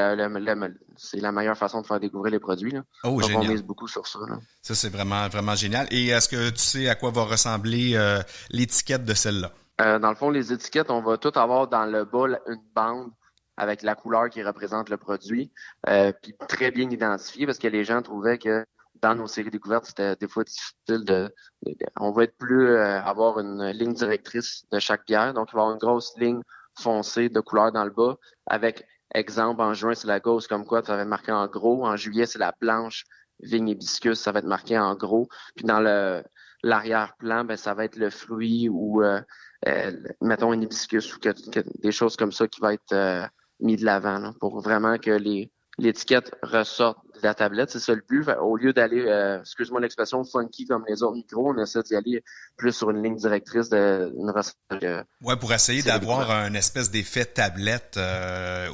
c'est la meilleure façon de faire découvrir les produits, là. Oh, donc génial. on mise beaucoup sur ça, là. Ça, c'est vraiment, vraiment génial. Et est-ce que tu sais à quoi va ressembler l'étiquette de celle-là? Dans le fond, les étiquettes, on va tout avoir dans le bas une bande avec la couleur qui représente le produit, puis très bien identifié parce que les gens trouvaient que dans nos séries découvertes, c'était des fois difficile on va être plus avoir une ligne directrice de chaque bière, donc il va y avoir une grosse ligne foncée de couleur dans le bas avec, exemple, en juin, c'est la Ghost comme quoi, ça va être marqué en gros, en juillet, c'est la blanche vigne hibiscus, ça va être marqué en gros, puis dans l'arrière-plan, ben ça va être le fruit ou mettons un hibiscus ou des choses comme ça qui va être mis de l'avant là, pour vraiment que l'étiquette ressorte de la tablette. C'est ça le but. Au lieu d'aller, excuse-moi l'expression, funky comme les autres micros, on essaie d'y aller plus sur une ligne directrice d'une recette. Ouais, pour essayer d'avoir un espèce d'effet tablette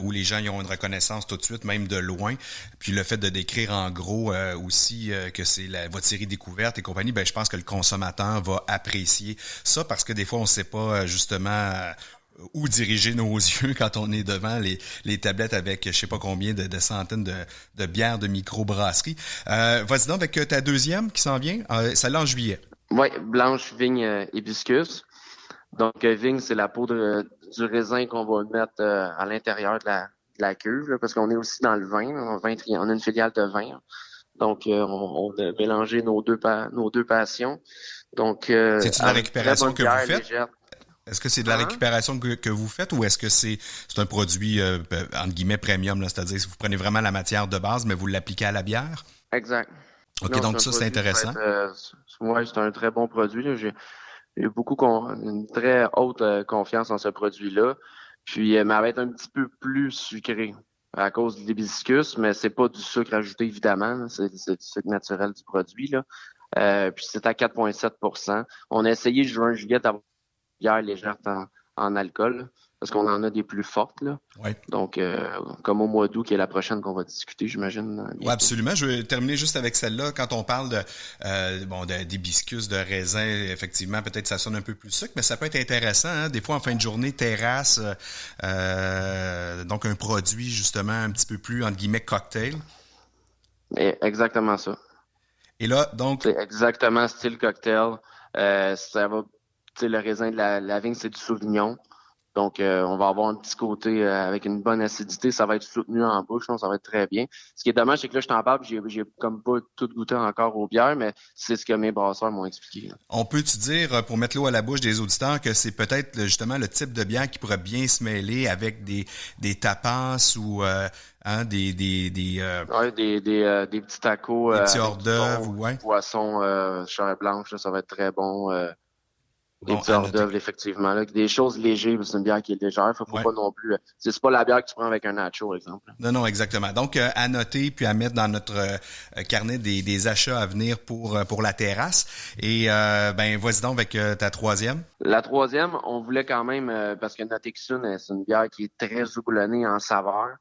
où les gens y ont une reconnaissance tout de suite, même de loin. Puis le fait de décrire en gros aussi que c'est votre série découverte et compagnie, ben je pense que le consommateur va apprécier ça parce que des fois on sait pas justement où diriger nos yeux quand on est devant les tablettes avec je sais pas combien de centaines de bières de microbrasserie. Vas-y donc avec ta deuxième qui s'en vient, celle-là en juillet. Oui, blanche vigne hibiscus. Donc vigne, c'est la poudre du raisin qu'on va mettre à l'intérieur de la cuve, là, parce qu'on est aussi dans le vin. On a une filiale de vin. Donc on a mélangé nos deux passions. Donc c'est-tu la récupération que vous faites? Légère. Est-ce que c'est de la récupération que vous faites ou est-ce que c'est un produit, entre guillemets, premium, là, c'est-à-dire que vous prenez vraiment la matière de base, mais vous l'appliquez à la bière? Exact. OK, Non, donc ça, c'est intéressant. Oui, c'est un très bon produit, là. J'ai une très haute confiance en ce produit-là. Puis, mais elle va être un petit peu plus sucré à cause de l'hibiscus, mais c'est pas du sucre ajouté, évidemment, là. C'est du sucre naturel du produit, là. Puis, c'est à 4,7%. On a essayé juin-juillet d'avoir bière légère en alcool, là, parce qu'on en a des plus fortes, là. Ouais. Donc, comme au mois d'août, qui est la prochaine qu'on va discuter, j'imagine. Oui, absolument. Je vais terminer juste avec celle-là. Quand on parle d'hibiscus, de raisin, effectivement, peut-être ça sonne un peu plus sucre, mais ça peut être intéressant, hein? Des fois, en fin de journée, terrasse, donc un produit, justement, un petit peu plus, entre guillemets, cocktail. Exactement ça. Et là, donc... C'est exactement style cocktail. Ça va, le raisin de la vigne, c'est du Sauvignon. Donc, on va avoir un petit côté avec une bonne acidité. Ça va être soutenu en bouche, donc ça va être très bien. Ce qui est dommage, c'est que là, je t'en parle, j'ai comme pas tout goûté encore aux bières, mais c'est ce que mes brasseurs m'ont expliqué. On peut-tu dire, pour mettre l'eau à la bouche des auditeurs, que c'est peut-être justement le type de bière qui pourrait bien se mêler avec des tapas ou des petits tacos, des petits hors d'œuvre, ouais. Poisson, chair blanche, là, ça va être très bon. Des Bon, petits hors d'œuvre, effectivement. Là. Des choses légères, c'est une bière qui est légère. Faut pas non plus. C'est pas la bière que tu prends avec un nacho, par exemple. Non, exactement. Donc, à noter puis à mettre dans notre carnet des achats à venir pour la terrasse. Et vas-y donc avec ta troisième. La troisième, on voulait quand même, parce que notre Exune, c'est une bière qui est très houblonnée en saveur.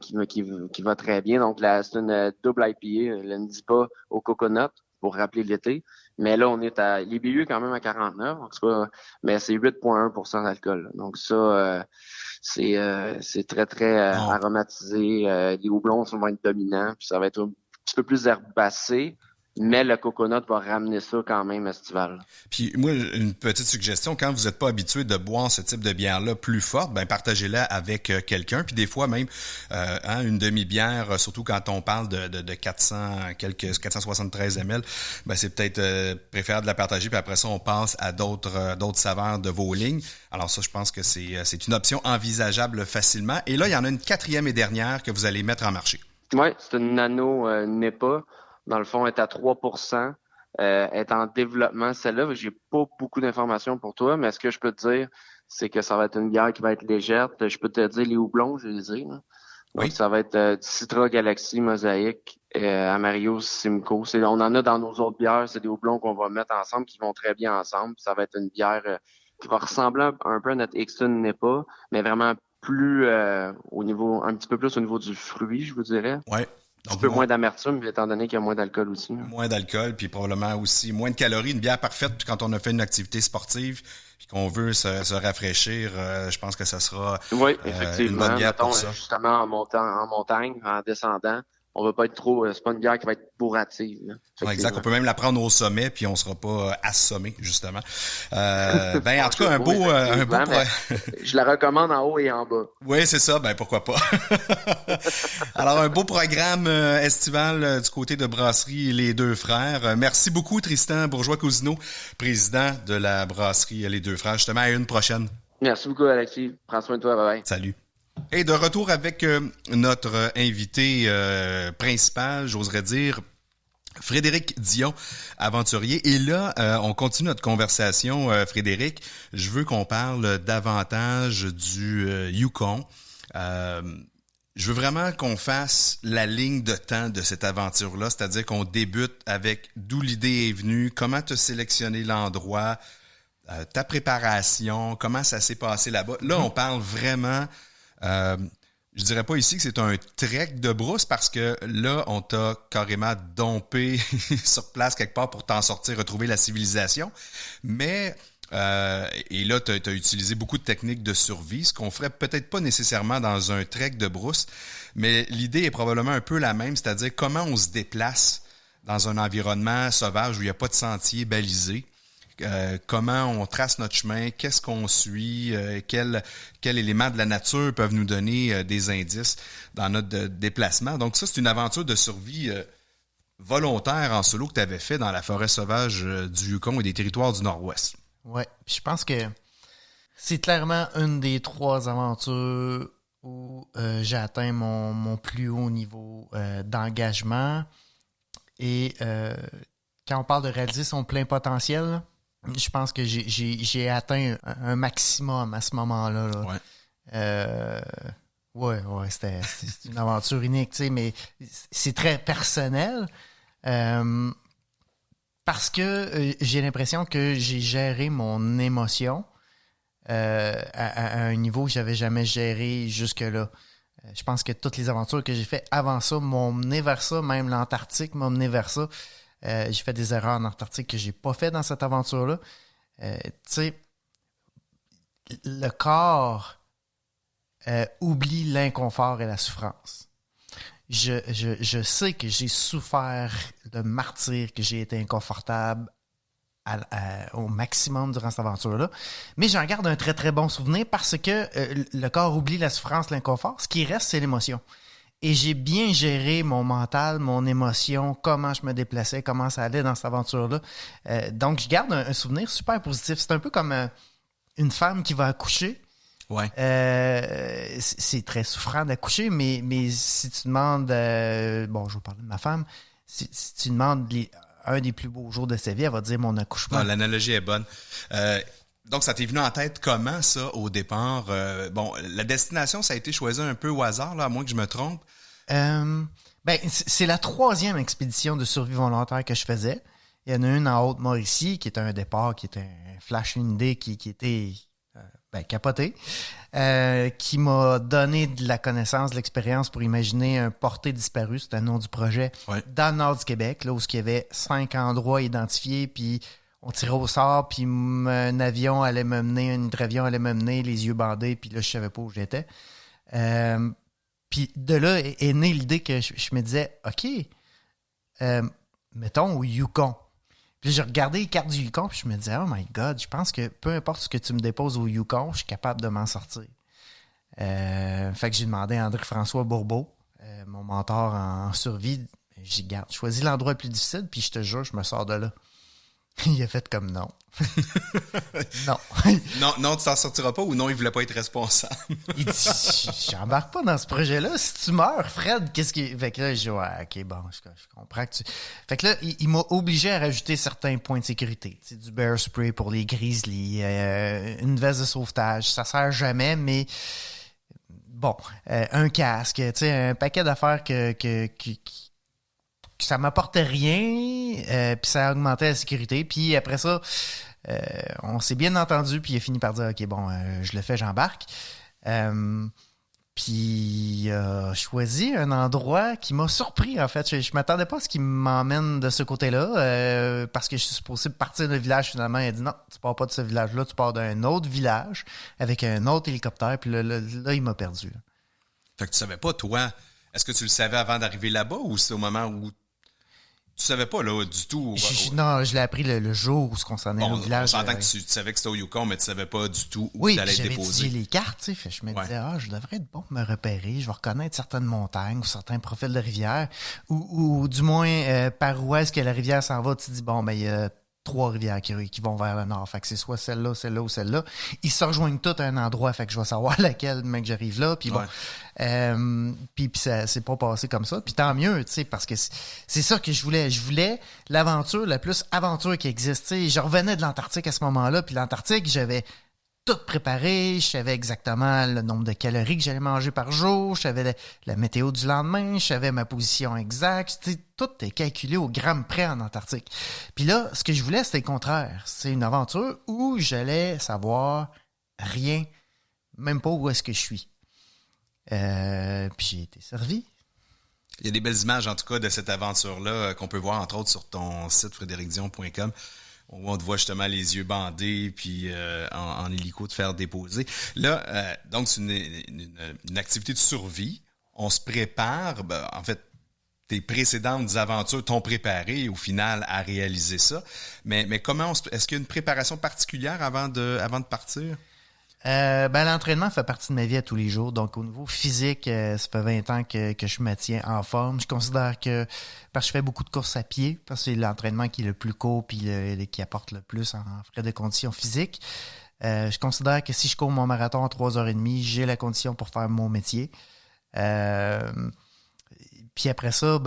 Qui va très bien. Donc, c'est une double IPA. Elle ne dit pas au coconut pour rappeler l'été. Mais là, on est à l'IBU quand même à 49. Donc mais c'est 8,1% d'alcool. Donc ça, c'est très, très aromatisé. Les houblons vont être dominants. Puis ça va être un petit peu plus herbacé. Mais le coconut va ramener ça quand même estival. Puis moi, une petite suggestion, quand vous n'êtes pas habitué de boire ce type de bière-là plus forte, partagez-la avec quelqu'un. Puis des fois même, une demi-bière, surtout quand on parle de 473 ml, c'est peut-être préférable de la partager. Puis après ça, on passe à d'autres saveurs de vos lignes. Alors ça, je pense que c'est une option envisageable facilement. Et là, il y en a une quatrième et dernière que vous allez mettre en marché. Oui, c'est une nano NEPA. Dans le fond, elle est à 3%. Est en développement. Celle-là, j'ai pas beaucoup d'informations pour toi, mais ce que je peux te dire, c'est que ça va être une bière qui va être légère. Je peux te dire les houblons, je les ai. Là. Donc, ça va être du Citra Galaxy Mosaic, Amarillo Simcoe. On en a dans nos autres bières. C'est des houblons qu'on va mettre ensemble, qui vont très bien ensemble. Ça va être une bière qui va ressembler un peu à notre Exune Nepa, mais vraiment plus un petit peu plus au niveau du fruit, je vous dirais. Ouais. Un peu moins d'amertume, étant donné qu'il y a moins d'alcool aussi. Moins d'alcool, puis probablement aussi moins de calories. Une bière parfaite quand on a fait une activité sportive puis qu'on veut se rafraîchir, je pense que ça sera effectivement. Une bonne bière pour ça. Justement, en montagne, en descendant, on va pas être trop... c'est pas une bière qui va être bourrative. Exact. On peut même la prendre au sommet, puis on sera pas assommé, justement. En tout cas, un beau je la recommande en haut et en bas. Oui, c'est ça. Pourquoi pas. Alors, un beau programme estival du côté de Brasserie Les Deux Frères. Merci beaucoup, Tristan Bourgeois-Cousineau, président de la Brasserie Les Deux Frères. Justement, à une prochaine. Merci beaucoup, Alexis. Prends soin de toi. Bye bye. Salut. Et de retour avec notre invité principal, j'oserais dire, Frédéric Dion, aventurier. Et là, on continue notre conversation, Frédéric. Je veux qu'on parle davantage du Yukon. Je veux vraiment qu'on fasse la ligne de temps de cette aventure-là, c'est-à-dire qu'on débute avec d'où l'idée est venue, comment tu as sélectionné l'endroit, ta préparation, comment ça s'est passé là-bas. Là, on parle vraiment... je dirais pas ici que c'est un trek de brousse parce que là, on t'a carrément dompé sur place quelque part pour t'en sortir, retrouver la civilisation. Mais, et là, tu as utilisé beaucoup de techniques de survie, ce qu'on ferait peut-être pas nécessairement dans un trek de brousse, mais l'idée est probablement un peu la même, c'est-à-dire comment on se déplace dans un environnement sauvage où il n'y a pas de sentier balisé. Comment on trace notre chemin, qu'est-ce qu'on suit, quels éléments de la nature peuvent nous donner des indices dans notre déplacement. Donc ça, c'est une aventure de survie volontaire en solo que tu avais fait dans la forêt sauvage du Yukon et des territoires du Nord-Ouest. Ouais, je pense que c'est clairement une des 3 aventures où j'ai atteint mon plus haut niveau d'engagement. Et quand on parle de réaliser son plein potentiel, là, je pense que j'ai atteint un maximum à ce moment-là. Là. Ouais. C'était une aventure unique, tu sais, mais c'est très personnel. Parce que j'ai l'impression que j'ai géré mon émotion à un niveau que j'avais jamais géré jusque-là. Je pense que toutes les aventures que j'ai faites avant ça m'ont mené vers ça, même l'Antarctique m'a mené vers ça. J'ai fait des erreurs en Antarctique que j'ai pas fait dans cette aventure-là. Tu sais, le corps oublie l'inconfort et la souffrance. je sais que j'ai souffert le martyre, que j'ai été inconfortable au maximum durant cette aventure-là. Mais j'en garde un très, très bon souvenir parce que le corps oublie la souffrance, l'inconfort. Ce qui reste, c'est l'émotion. Et j'ai bien géré mon mental, mon émotion, comment je me déplaçais, comment ça allait dans cette aventure-là. Donc, je garde un souvenir super positif. C'est un peu comme une femme qui va accoucher. Ouais. C'est très souffrant d'accoucher, mais si tu demandes... bon, je vais parler de ma femme. Si tu demandes un des plus beaux jours de sa vie, elle va dire mon accouchement. Ah, l'analogie est bonne. Donc, ça t'est venu en tête comment, ça, au départ? Bon, la destination, ça a été choisi un peu au hasard, là, à moins que je me trompe. C'est la 3e expédition de survie volontaire que je faisais. Il y en a une en Haute-Mauricie, qui était un départ, qui était un flash, une idée qui était capoté, qui m'a donné de la connaissance, de l'expérience pour imaginer un porté disparu, c'était le nom du projet, dans le nord du Québec, là où il y avait 5 endroits identifiés, puis on tirait au sort, puis un avion allait me mener, un hydravion allait me mener, les yeux bandés, puis là, je savais pas où j'étais. Puis de là est née l'idée que je me disais, OK, mettons au Yukon. Puis j'ai regardé les cartes du Yukon, puis je me disais, oh my God, je pense que peu importe ce que tu me déposes au Yukon, je suis capable de m'en sortir. Fait que j'ai demandé à André-François Bourbeau, mon mentor en survie, j'ai choisi l'endroit le plus difficile, puis je te jure, je me sors de là. Il a fait comme non. Non, tu t'en sortiras pas ou non, il voulait pas être responsable? Il dit, j'embarque pas dans ce projet-là. Si tu meurs, Fred, qu'est-ce qui... Fait que là, je dis, ouais, OK, bon, je comprends que tu... Fait que là, il m'a obligé à rajouter certains points de sécurité. Tu sais, du bear spray pour les grizzlies, une veste de sauvetage. Ça sert jamais, mais bon, un casque, tu sais, un paquet d'affaires que ça m'apportait rien, puis ça augmentait la sécurité. Puis après ça, on s'est bien entendu, puis il a fini par dire, OK, bon, je le fais, j'embarque. Puis choisi un endroit qui m'a surpris, en fait. Je m'attendais pas à ce qu'il m'emmène de ce côté-là, parce que je suis supposé partir d'un village, finalement. Il a dit, non, tu pars pas de ce village-là, tu pars d'un autre village avec un autre hélicoptère, puis là il m'a perdu. Là. Fait que tu savais pas, toi, est-ce que tu le savais avant d'arriver là-bas ou c'est au moment où tu savais pas, là, du tout? Non, je l'ai appris le jour où on s'en est au village. On s'entend que tu savais que c'était au Yukon, mais tu savais pas du tout où tu allais être déposé. Oui, j'avais étudié les cartes, tu sais. Je me disais, je devrais être bon pour me repérer. Je vais reconnaître certaines montagnes ou certains profils de rivières. Ou du moins, par où est-ce que la rivière s'en va, tu te dis, bon, ben, il y a 3 rivières qui vont vers le nord. Fait que c'est soit celle-là, celle-là ou celle-là. Ils se rejoignent toutes à un endroit. Fait que je vais savoir laquelle, mec, j'arrive là. Puis bon. Puis ça s'est pas passé comme ça. Puis tant mieux, tu sais, parce que c'est ça que je voulais. Je voulais l'aventure la plus aventure qui existe. Tu sais, je revenais de l'Antarctique à ce moment-là. Puis l'Antarctique, j'avais tout préparé. Je savais exactement le nombre de calories que j'allais manger par jour. Je savais la météo du lendemain. Je savais ma position exacte. Tu sais, tout est calculé au gramme près en Antarctique. Puis là, ce que je voulais, c'était le contraire. C'est une aventure où j'allais savoir rien, même pas où est-ce que je suis. Puis j'ai été servi. Il y a des belles images, en tout cas, de cette aventure-là qu'on peut voir, entre autres, sur ton site frédéricdion.com. Où on te voit justement les yeux bandés, puis en hélico te faire déposer. Là, donc, c'est une activité de survie. On se prépare, en fait, tes précédentes aventures t'ont préparé, au final, à réaliser ça. Mais comment est-ce qu'il y a une préparation particulière avant de partir? L'entraînement fait partie de ma vie à tous les jours. Donc, au niveau physique, ça fait 20 ans que je me tiens en forme. Je considère que, parce que je fais beaucoup de courses à pied, parce que c'est l'entraînement qui est le plus court puis qui apporte le plus en frais de condition physique. Je considère que si je cours mon marathon en 3h30, j'ai la condition pour faire mon métier. Puis après ça,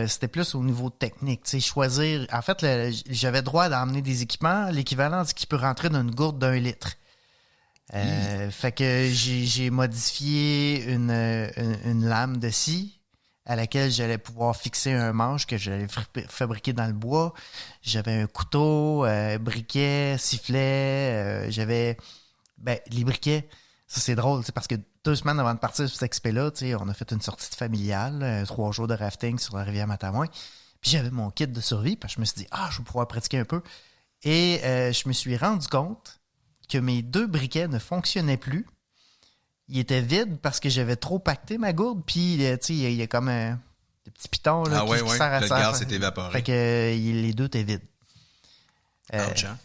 c'était plus au niveau technique. Tu sais, choisir. En fait, j'avais droit d'emmener des équipements, l'équivalent de ce qui peut rentrer dans une gourde d'1 litre. Fait que j'ai modifié une lame de scie à laquelle j'allais pouvoir fixer un manche que j'allais fabriquer dans le bois. J'avais un couteau, briquet, sifflet. J'avais les briquets. Ça, c'est drôle, parce que 2 semaines avant de partir sur cette expé-là, on a fait une sortie familiale, 3 jours de rafting sur la rivière Matamouin. Puis j'avais mon kit de survie, parce que je me suis dit, je vais pouvoir pratiquer un peu. Et je me suis rendu compte que mes 2 briquets ne fonctionnaient plus. il était vide parce que j'avais trop pacté ma gourde. Puis, tu sais, il y a comme des petits pitons là, qui sert à le ça. gaz s'est évaporé. Fait que les deux étaient vides. Ouch, hein?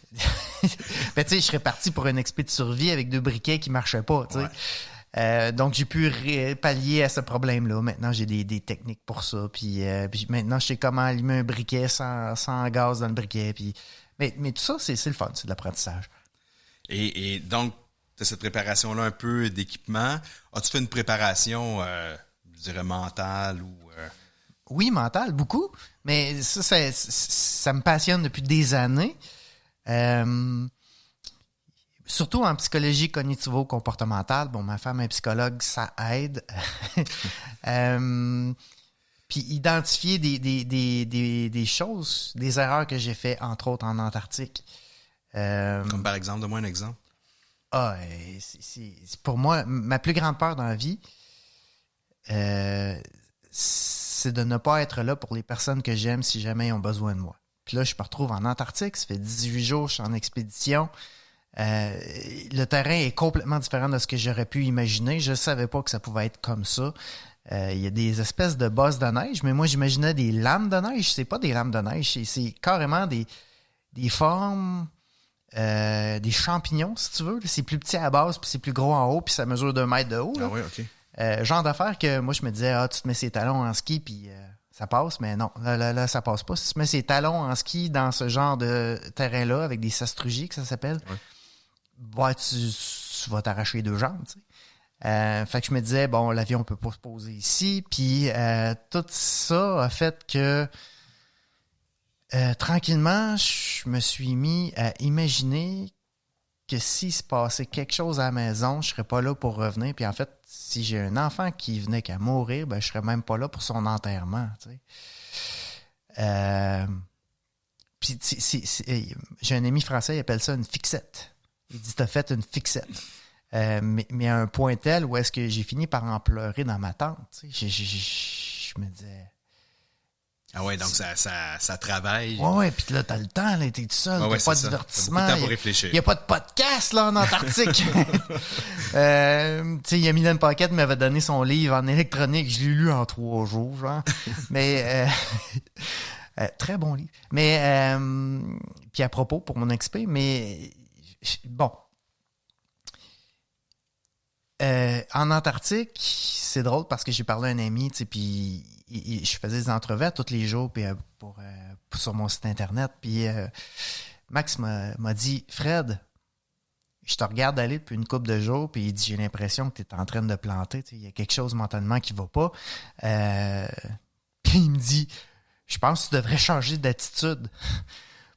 Ben, tu sais, je serais parti pour un expé de survie avec 2 briquets qui marchaient pas, tu sais. Donc, j'ai pu pallier à ce problème-là. Maintenant, j'ai des techniques pour ça. Puis maintenant, je sais comment allumer un briquet sans gaz dans le briquet. Puis... Mais tout ça, c'est le fun, c'est de l'apprentissage. Et donc, tu as cette préparation-là un peu d'équipement. As-tu fait une préparation, je dirais, mentale ou... Oui, mentale, beaucoup. Mais ça me passionne depuis des années. Surtout en psychologie cognitivo-comportementale. Bon, ma femme est psychologue, ça aide. Puis identifier des choses, des erreurs que j'ai fait, entre autres en Antarctique. Comme par exemple, donne-moi un exemple. C'est pour moi, ma plus grande peur dans la vie, c'est de ne pas être là pour les personnes que j'aime si jamais ils ont besoin de moi. Puis là, je me retrouve en Antarctique, ça fait 18 jours, je suis en expédition. Le terrain est complètement différent de ce que j'aurais pu imaginer. Je ne savais pas que ça pouvait être comme ça. Il y a des espèces de bosses de neige, mais moi, j'imaginais des lames de neige. C'est pas des lames de neige, c'est carrément des formes, des champignons, si tu veux. C'est plus petit à la base, puis c'est plus gros en haut, puis ça mesure 2 mètres de haut. Là. Ah oui, OK. Genre d'affaire que moi, je me disais, tu te mets ses talons en ski, puis ça passe. Mais non, là, ça passe pas. Si tu mets ses talons en ski dans ce genre de terrain-là, avec des sastrugies, que ça s'appelle, tu vas t'arracher 2 jambes, tu sais. Fait que je me disais, bon, l'avion peut pas se poser ici. Puis tout ça a fait que tranquillement, je me suis mis à imaginer que s'il se passait quelque chose à la maison, je serais pas là pour revenir. Puis en fait, si j'ai un enfant qui venait qu'à mourir, ben je serais même pas là pour son enterrement. Tu sais. Puis j'ai un ami français, il appelle ça une fixette. Il dit, t'as fait une fixette. Mais à un point tel où est-ce que j'ai fini par en pleurer dans ma tente. Tu sais. Je me disais... Ah ouais, donc ça travaille. Ouais, puis là, t'as le temps, là, t'es tout seul, t'as pas de divertissement. T'as beaucoup de temps pour réfléchir. Il n'y a pas de podcast, là, en Antarctique. Tu sais, il y a Mylène Paquette m'avait donné son livre en électronique, je l'ai lu en 3 jours, genre. Mais, très bon livre. Mais, puis à propos, pour mon expé, mais, bon. En Antarctique, c'est drôle parce que j'ai parlé à un ami, tu sais, puis je faisais des entrevues tous les jours puis, sur mon site internet. Puis Max m'a dit, Fred, je te regarde aller depuis une couple de jours, puis il dit, j'ai l'impression que tu es en train de planter, tu sais, il y a quelque chose mentalement qui va pas. Puis il me dit, je pense que tu devrais changer d'attitude.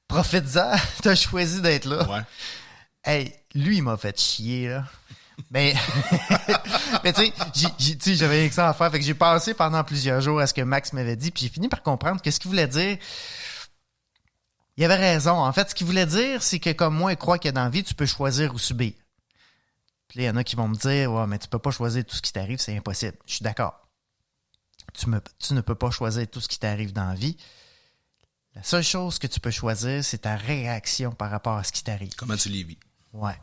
Profite-en, tu as choisi d'être là. Ouais. Hey, lui, il m'a fait chier, là. Mais tu sais, j'avais rien que ça à faire. Fait que j'ai pensé pendant plusieurs jours à ce que Max m'avait dit, puis j'ai fini par comprendre que ce qu'il voulait dire, il avait raison. En fait, ce qu'il voulait dire, c'est que comme moi, il croit que dans la vie, tu peux choisir ou subir. Puis là, il y en a qui vont me dire, ouais, mais tu peux pas choisir tout ce qui t'arrive, c'est impossible. Je suis d'accord. Tu ne peux pas choisir tout ce qui t'arrive dans la vie. La seule chose que tu peux choisir, c'est ta réaction par rapport à ce qui t'arrive. Comment tu les vis? Ouais.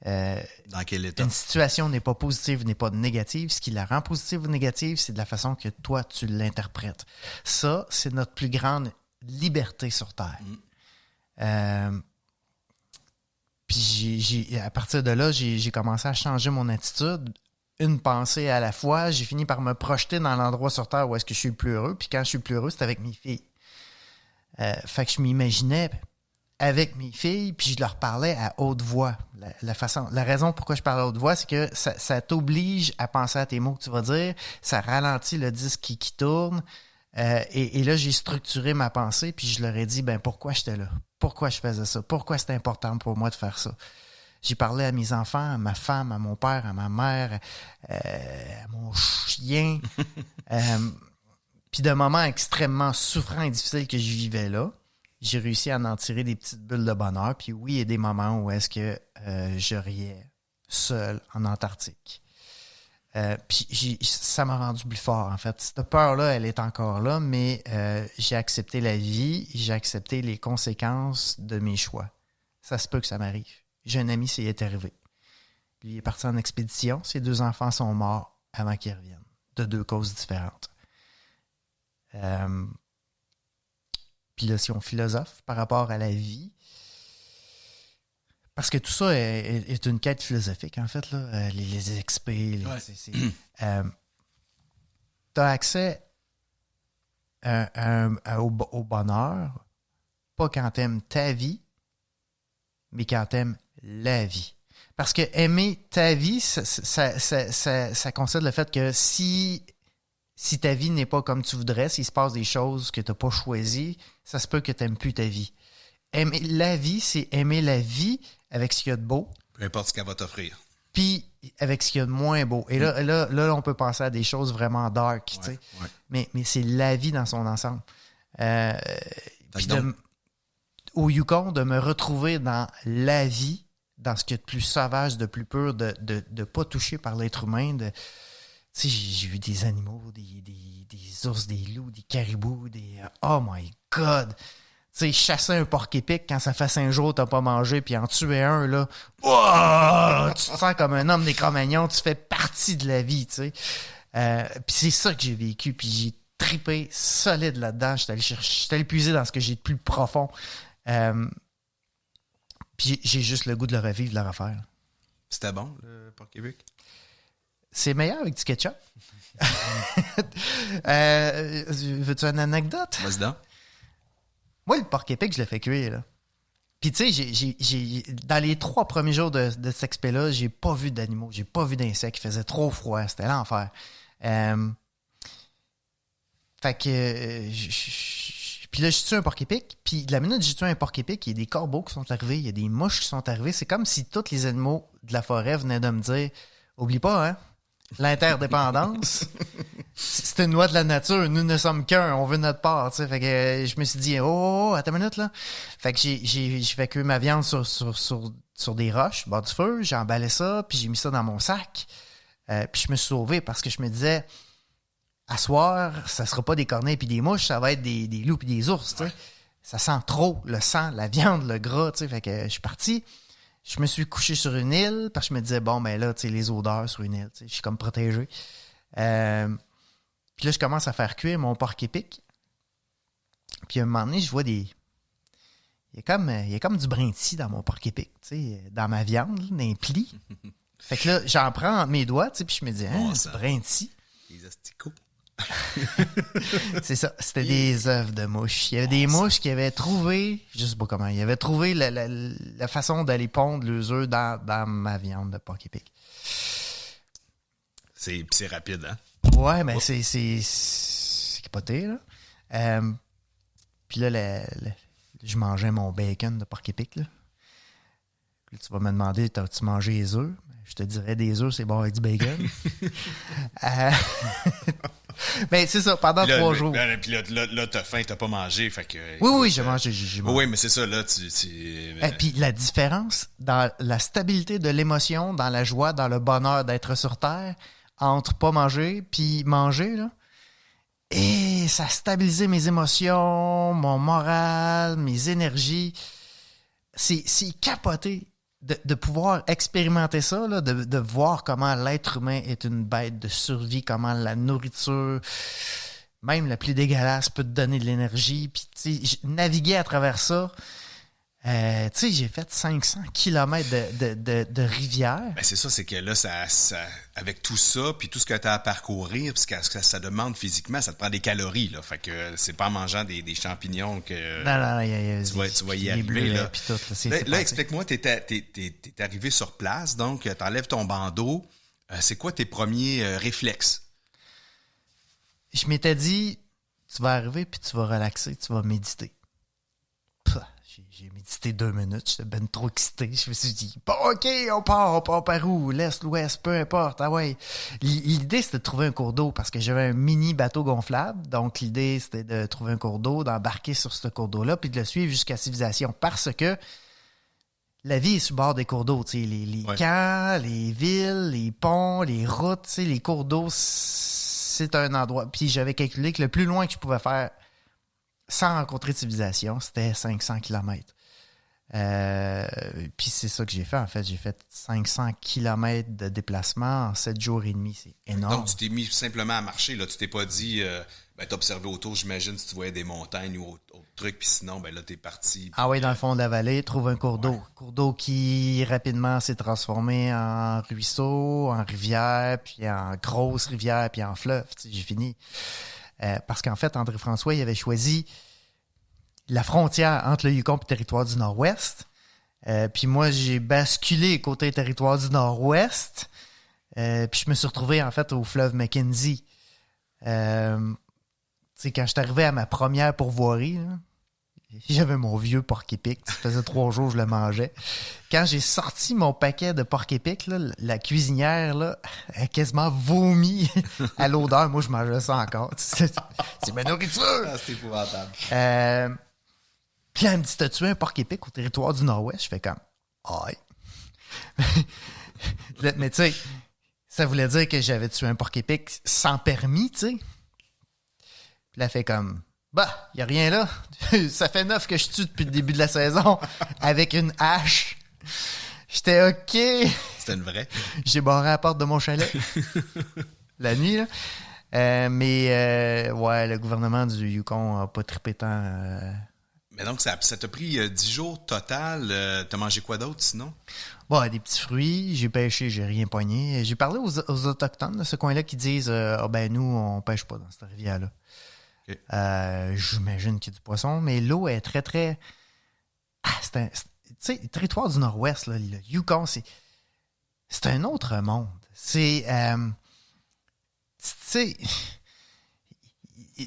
Dans quel état? Une situation n'est pas positive, n'est pas négative. Ce qui la rend positive ou négative, c'est de la façon que toi, tu l'interprètes. Ça, c'est notre plus grande liberté sur Terre. Puis à partir de là, j'ai commencé à changer mon attitude. Une pensée à la fois. J'ai fini par me projeter dans l'endroit sur Terre où est-ce que je suis le plus heureux. Puis quand je suis le plus heureux, c'est avec mes filles. Fait que je m'imaginais... avec mes filles, puis je leur parlais à haute voix. La raison pourquoi je parle à haute voix, c'est que ça t'oblige à penser à tes mots que tu vas dire, ça ralentit le disque qui tourne, et là, j'ai structuré ma pensée, puis je leur ai dit, pourquoi j'étais là? Pourquoi je faisais ça? Pourquoi c'était important pour moi de faire ça? J'ai parlé à mes enfants, à ma femme, à mon père, à ma mère, à mon chien, puis de moments extrêmement souffrants et difficiles que je vivais là. J'ai réussi à en tirer des petites bulles de bonheur. Puis oui, il y a des moments où est-ce que je riais seul en Antarctique. Puis ça m'a rendu plus fort, en fait. Cette peur-là, elle est encore là, mais j'ai accepté la vie, j'ai accepté les conséquences de mes choix. Ça se peut que ça m'arrive. J'ai un ami, ça y est arrivé. Lui, il est parti en expédition. Ses 2 enfants sont morts avant qu'il revienne, de 2 causes différentes. Puis là, si on philosophe par rapport à la vie, parce que tout ça est une quête philosophique, en fait, là, les XP, tu as accès au bonheur, pas quand t'aimes ta vie, mais quand t'aimes la vie. Parce que aimer ta vie, ça concerne le fait que si ta vie n'est pas comme tu voudrais, s'il se passe des choses que tu n'as pas choisies, ça se peut que tu n'aimes plus ta vie. Aimer la vie, c'est aimer la vie avec ce qu'il y a de beau. Peu importe ce qu'elle va t'offrir. Puis avec ce qu'il y a de moins beau. Et là, on peut penser à des choses vraiment dark. Tu sais. Mais c'est la vie dans son ensemble. Puis au Yukon, de me retrouver dans la vie, dans ce qu'il y a de plus sauvage, de plus pur, de ne pas toucher par l'être humain. Tu sais, j'ai vu des animaux, des ours, des loups, des caribous, oh my God! Tu sais, chasser un porc-épic quand ça fait 5 jours que t'as pas mangé, puis en tuer un, là, oh, tu te sens comme un homme des Cro-Magnons, tu fais partie de la vie, tu sais. Puis c'est ça que j'ai vécu, puis j'ai trippé solide là-dedans. J'étais allé puiser dans ce que j'ai de plus profond. Puis j'ai juste le goût de le revivre, de le refaire. C'était bon, le porc-épic? C'est meilleur avec du ketchup. Veux-tu une anecdote? Vas-y donc. Moi, le porc-épic, je le fais cuire, là. Puis, tu sais, dans les 3 premiers jours de cet expé-là, j'ai pas vu d'animaux, j'ai pas vu d'insectes. Il faisait trop froid, c'était l'enfer. Fait que... Puis là, j'ai tué un porc-épic. Puis, de la minute que j'ai tué un porc-épic, il y a des corbeaux qui sont arrivés, il y a des mouches qui sont arrivées. C'est comme si tous les animaux de la forêt venaient de me dire « Oublie pas, hein? L'interdépendance, c'est une loi de la nature. Nous ne sommes qu'un. On veut notre part. » T'sais. Fait que je me suis dit, attends une minute, là. Fait que j'ai fait cuire ma viande sur des roches, bord du feu. J'ai emballé ça, puis j'ai mis ça dans mon sac. Puis je me suis sauvé parce que je me disais, à soir, ça sera pas des corneilles puis des mouches, ça va être des loups puis des ours. T'sais. Ça sent trop le sang, la viande, le gras. T'sais. Fait que je suis parti. Je me suis couché sur une île parce que je me disais, bon, ben là, tu sais, les odeurs sur une île, tu sais, je suis comme protégé. Puis là, je commence à faire cuire mon porc-épic. Puis à un moment donné, je vois il y a comme du brinti dans mon porc-épic, tu sais, dans ma viande, là, dans les plis. Fait que là, j'en prends entre mes doigts, tu sais, puis je me dis, c'est brinti. Les asticots. C'est ça, c'était des œufs de mouches. Il y avait des mouches qui avaient trouvé, je sais pas comment, ils avaient trouvé la façon d'aller pondre leurs œufs dans ma viande de porc-épic. C'est rapide, hein? Ouais, mais c'est capoté, là. Puis là, je mangeais mon bacon de porc-épic, là. Puis tu vas me demander, t'as-tu mangé les œufs? Je te dirais, des œufs, c'est bon avec du bacon. Mais c'est ça, pendant 3 jours. Puis là, t'as faim, t'as pas mangé, fait que... Oui, j'ai mangé. Oui, mais c'est ça, là, Et puis la différence dans la stabilité de l'émotion, dans la joie, dans le bonheur d'être sur Terre, entre pas manger puis manger, là, et ça a stabilisé mes émotions, mon moral, mes énergies. C'est capoté de pouvoir expérimenter ça, là, de voir comment l'être humain est une bête de survie, comment la nourriture, même la plus dégueulasse, peut te donner de l'énergie. Puis, tu sais, naviguer à travers ça, tu sais, j'ai fait 500 km de rivière. Ben c'est ça, c'est que là, ça, avec tout ça, puis tout ce que tu as à parcourir, puis ce que ça demande physiquement, ça te prend des calories, là. Fait que c'est pas en mangeant des champignons que tu vas y arriver, là. Puis tout, là, explique-moi, t'es arrivé sur place, donc t'enlèves ton bandeau. C'est quoi tes premiers réflexes? Je m'étais dit, tu vas arriver, puis tu vas relaxer, tu vas méditer. J'ai médité 2 minutes, j'étais ben trop excité. Je me suis dit, bon, OK, on part par où? L'est, l'ouest, peu importe. Ah ouais. L'idée, c'était de trouver un cours d'eau parce que j'avais un mini bateau gonflable. Donc, l'idée, c'était de trouver un cours d'eau, d'embarquer sur ce cours d'eau-là, puis de le suivre jusqu'à civilisation. Parce que la vie est sur bord des cours d'eau. Tu sais, les camps, les villes, les ponts, les routes, tu sais, les cours d'eau, c'est un endroit. Puis j'avais calculé que le plus loin que je pouvais faire sans rencontrer de civilisation, c'était 500 km. Puis c'est ça que j'ai fait, en fait. J'ai fait 500 km de déplacement en 7 jours et demi. C'est énorme. Donc, tu t'es mis simplement à marcher. Là. Tu t'es pas dit, t'as observé autour, j'imagine, si tu voyais des montagnes ou autre truc, puis sinon, là, t'es parti. Ah oui, dans le fond de la vallée, trouve un cours d'eau. Ouais. Cours d'eau qui rapidement s'est transformé en ruisseau, en rivière, puis en grosse rivière, puis en fleuve. Tu sais, j'ai fini. Parce qu'en fait, André François, il avait choisi la frontière entre le Yukon et le territoire du Nord-Ouest. Puis moi, j'ai basculé côté territoire du Nord-Ouest. Puis je me suis retrouvé, en fait, au fleuve Mackenzie. Tu sais, quand je suis arrivé à ma première pourvoirie, là, j'avais mon vieux porc-épic. Ça faisait 3 jours que je le mangeais. Quand j'ai sorti mon paquet de porc-épic, là, la cuisinière là, a quasiment vomi à l'odeur. Moi, je mangeais ça encore. C'est ma nourriture! Ah, c'est épouvantable. Puis là, elle me dit, t'as tué un porc-épic au territoire du Nord-Ouest? Je fais comme, aïe. Mais tu sais, ça voulait dire que j'avais tué un porc-épic sans permis, tu sais. Puis là, elle fait comme, bah, y a rien là. Ça fait 9 que je tue depuis le début de la saison avec une hache. J'étais OK. C'était une vraie. J'ai barré la porte de mon chalet la nuit, là. Ouais, le gouvernement du Yukon a pas trippé tant. Mais donc, ça t'a pris 10 jours total. T'as mangé quoi d'autre, sinon? Bon, des petits fruits, j'ai pêché, j'ai rien pogné. J'ai parlé aux Autochtones de ce coin-là qui disent nous, on pêche pas dans cette rivière-là. Okay. J'imagine qu'il y a du poisson, mais l'eau est très, très... tu sais, le territoire du Nord-Ouest, là, le Yukon, c'est un autre monde. C'est... tu sais...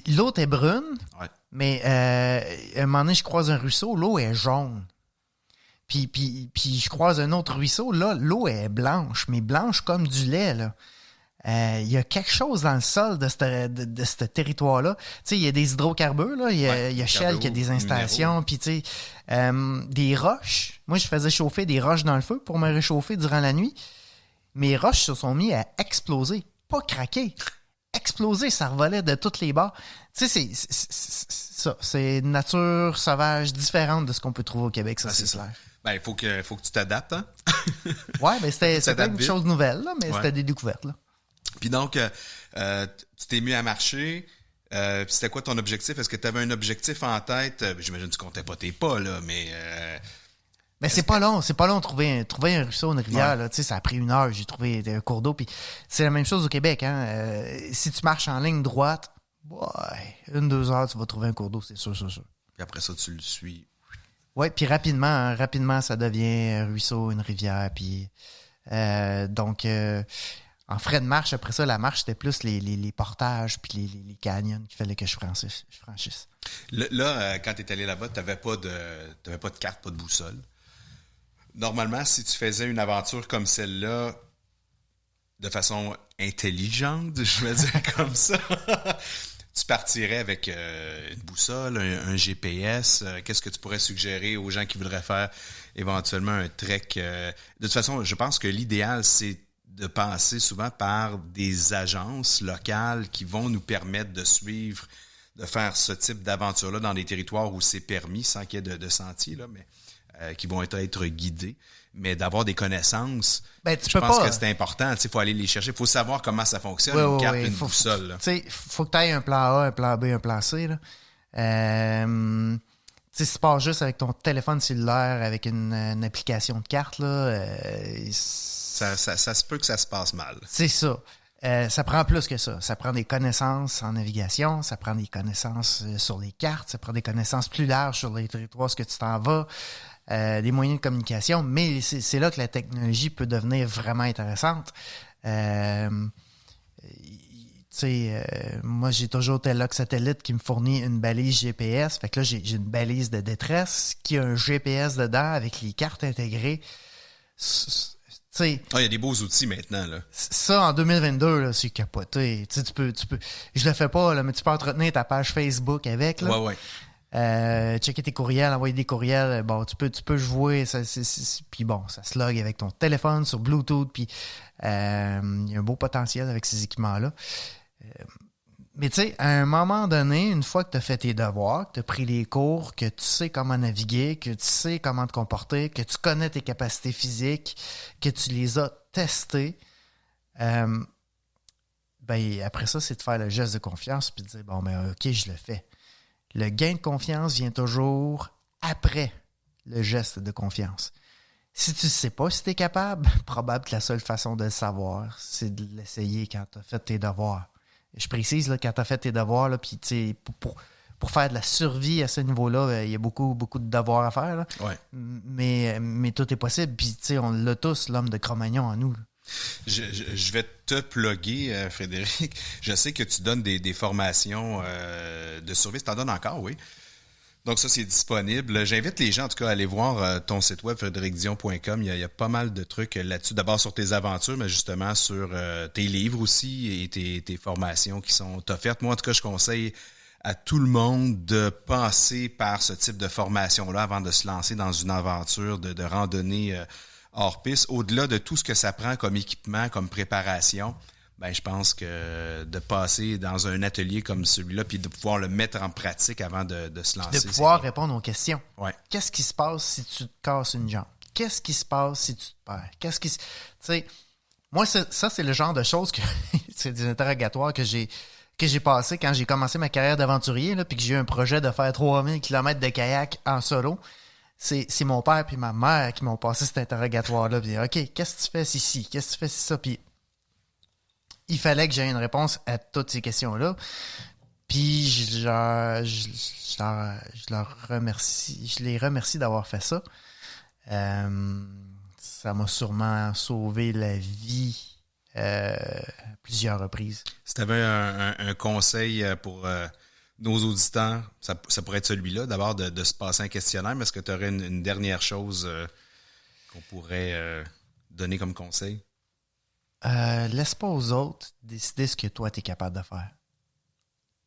L'eau est brune, ouais. Mais à un moment donné, je croise un ruisseau, l'eau est jaune. Puis je croise un autre ruisseau, là, l'eau est blanche, mais blanche comme du lait, là. Il y a quelque chose dans le sol de ce territoire-là. Tu sais, il y a des hydrocarbures, là. Il y a Shell qui a des installations. Puis, tu sais, des roches. Moi, je faisais chauffer des roches dans le feu pour me réchauffer durant la nuit. Mes roches se sont mis à exploser. Pas craquer. Exploser, ça revolait de toutes les bords. Tu sais, c'est une nature sauvage différente de ce qu'on peut trouver au Québec, ça, c'est clair. Ben, il faut que tu t'adaptes, hein? Ouais, ben c'était une chose nouvelle, là, mais c'était des découvertes, là. Puis donc, tu t'es mis à marcher. Puis c'était quoi ton objectif? Est-ce que tu avais un objectif en tête? J'imagine que tu comptais pas tes pas, là, mais... Ben, c'est pas long de trouver un ruisseau, une rivière, là. Tu sais, ça a pris 1 heure, j'ai trouvé un cours d'eau. Puis c'est la même chose au Québec, hein. Si tu marches en ligne droite, 1-2 heures, tu vas trouver un cours d'eau, c'est sûr. Puis après ça, tu le suis. Ouais, puis rapidement, ça devient un ruisseau, une rivière. Puis donc, en frais de marche, après ça, la marche, c'était plus les portages puis les canyons qu'il fallait que je franchisse. Là, quand tu es allé là-bas, tu n'avais pas de carte, pas de boussole. Normalement, si tu faisais une aventure comme celle-là, de façon intelligente, je vais dire comme ça, tu partirais avec une boussole, un GPS. Qu'est-ce que tu pourrais suggérer aux gens qui voudraient faire éventuellement un trek? De toute façon, je pense que l'idéal, c'est de passer souvent par des agences locales qui vont nous permettre de suivre, de faire ce type d'aventure-là dans des territoires où c'est permis, sans qu'il y ait de sentiers, là, mais qui vont être guidés. Mais d'avoir des connaissances, je pense que c'est important. Il faut aller les chercher. Il faut savoir comment ça fonctionne, une carte, une boussole. Il faut que tu aies un plan A, un plan B, un plan C. Là. Si tu pars juste avec ton téléphone cellulaire, avec une application de carte, là, ça se peut que ça se passe mal. C'est ça. Ça prend plus que ça. Ça prend des connaissances en navigation, ça prend des connaissances sur les cartes, ça prend des connaissances plus larges sur les territoires, ce que tu t'en vas, des moyens de communication, mais c'est là que la technologie peut devenir vraiment intéressante. Moi, j'ai toujours Telloc Satellite qui me fournit une balise GPS. Fait que là, j'ai une balise de détresse qui a un GPS dedans avec les cartes intégrées. Il y a des beaux outils maintenant, là. Ça, en 2022, là, c'est capoté. Tu peux. Je le fais pas, là, mais tu peux entretenir ta page Facebook avec, là. Ouais. Checker tes courriels, envoyer des courriels. Bon, tu peux jouer. Puis bon, ça se log avec ton téléphone sur Bluetooth. Puis il y a un beau potentiel avec ces équipements-là. Mais tu sais, à un moment donné, une fois que tu as fait tes devoirs, que tu as pris les cours, que tu sais comment naviguer, que tu sais comment te comporter, que tu connais tes capacités physiques, que tu les as testées, ben après ça, c'est de faire le geste de confiance puis de dire, bon, ben OK, je le fais. Le gain de confiance vient toujours après le geste de confiance. Si tu ne sais pas si tu es capable, probable que la seule façon de le savoir, c'est de l'essayer quand tu as fait tes devoirs. Je précise, là, quand tu as fait tes devoirs, là, puis pour faire de la survie à ce niveau-là, il y a beaucoup, beaucoup de devoirs à faire. Là. Ouais. Mais tout est possible. Puis on l'a tous, l'homme de Cro-Magnon en nous. Là. Je vais te plugger, Frédéric. Je sais que tu donnes des formations de survie. Tu en donnes encore, oui. Donc ça, c'est disponible. J'invite les gens, en tout cas, à aller voir ton site web, frédéricdion.com. Il y a pas mal de trucs là-dessus. D'abord sur tes aventures, mais justement sur tes livres aussi et tes formations qui sont offertes. Moi, en tout cas, je conseille à tout le monde de passer par ce type de formation-là avant de se lancer dans une aventure de randonnée hors piste. Au-delà de tout ce que ça prend comme équipement, comme préparation, ben, je pense que de passer dans un atelier comme celui-là puis de pouvoir le mettre en pratique avant de se lancer. De pouvoir répondre aux questions. Ouais. Qu'est-ce qui se passe si tu te casses une jambe? Qu'est-ce qui se passe si tu te perds? Tu sais, moi, ça, c'est le genre de choses que c'est des interrogatoires que j'ai passé quand j'ai commencé ma carrière d'aventurier, là, puis que j'ai eu un projet de faire 3000 km de kayak en solo. C'est mon père puis ma mère qui m'ont passé cet interrogatoire-là. Puis, OK, qu'est-ce que tu fais si? Qu'est-ce que tu fais si ça? Puis, il fallait que j'aie une réponse à toutes ces questions-là. Puis je leur remercie. Je les remercie d'avoir fait ça. Ça m'a sûrement sauvé la vie à plusieurs reprises. Si tu avais un conseil pour nos auditeurs, ça pourrait être celui-là. D'abord, de se passer un questionnaire, mais est-ce que tu aurais une dernière chose qu'on pourrait donner comme conseil? Laisse pas aux autres décider ce que toi, tu es capable de faire.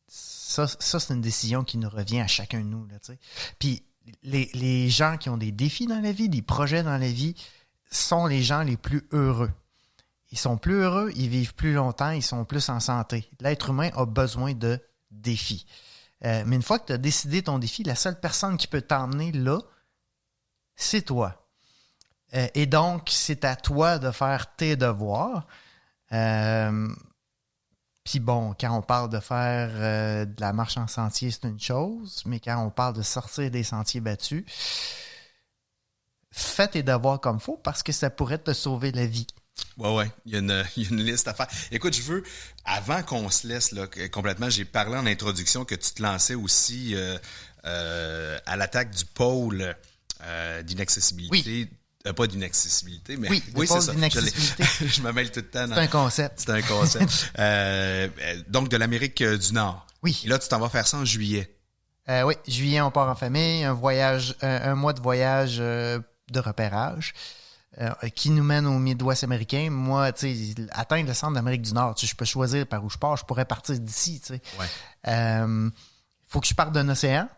Ça, c'est une décision qui nous revient à chacun de nous. Là, t'sais. Puis les gens qui ont des défis dans la vie, des projets dans la vie, sont les gens les plus heureux. Ils sont plus heureux, ils vivent plus longtemps, ils sont plus en santé. L'être humain a besoin de défis. Mais une fois que tu as décidé ton défi, la seule personne qui peut t'emmener là, c'est toi. Et donc, c'est à toi de faire tes devoirs. Puis bon, quand on parle de faire de la marche en sentier, c'est une chose, mais quand on parle de sortir des sentiers battus, fais tes devoirs comme il faut parce que ça pourrait te sauver la vie. Ouais. Il y a une liste à faire. Écoute, je veux, avant qu'on se laisse là, complètement, j'ai parlé en introduction que tu te lançais aussi à l'attaque du pôle d'inaccessibilité. Oui. Pas d'inaccessibilité, mais oui c'est ça. D'inaccessibilité. Je me mêle tout le temps. C'est un concept. C'est un concept. Donc, de l'Amérique du Nord. Oui. Et là, tu t'en vas faire ça en juillet. Oui, juillet, on part en famille. Un voyage, un mois de voyage de repérage qui nous mène au Midwest américain. Moi, tu sais, atteindre le centre d'Amérique du Nord, tu sais, je peux choisir par où je pars. Je pourrais partir d'ici, tu sais. Ouais. Faut que je parte d'un océan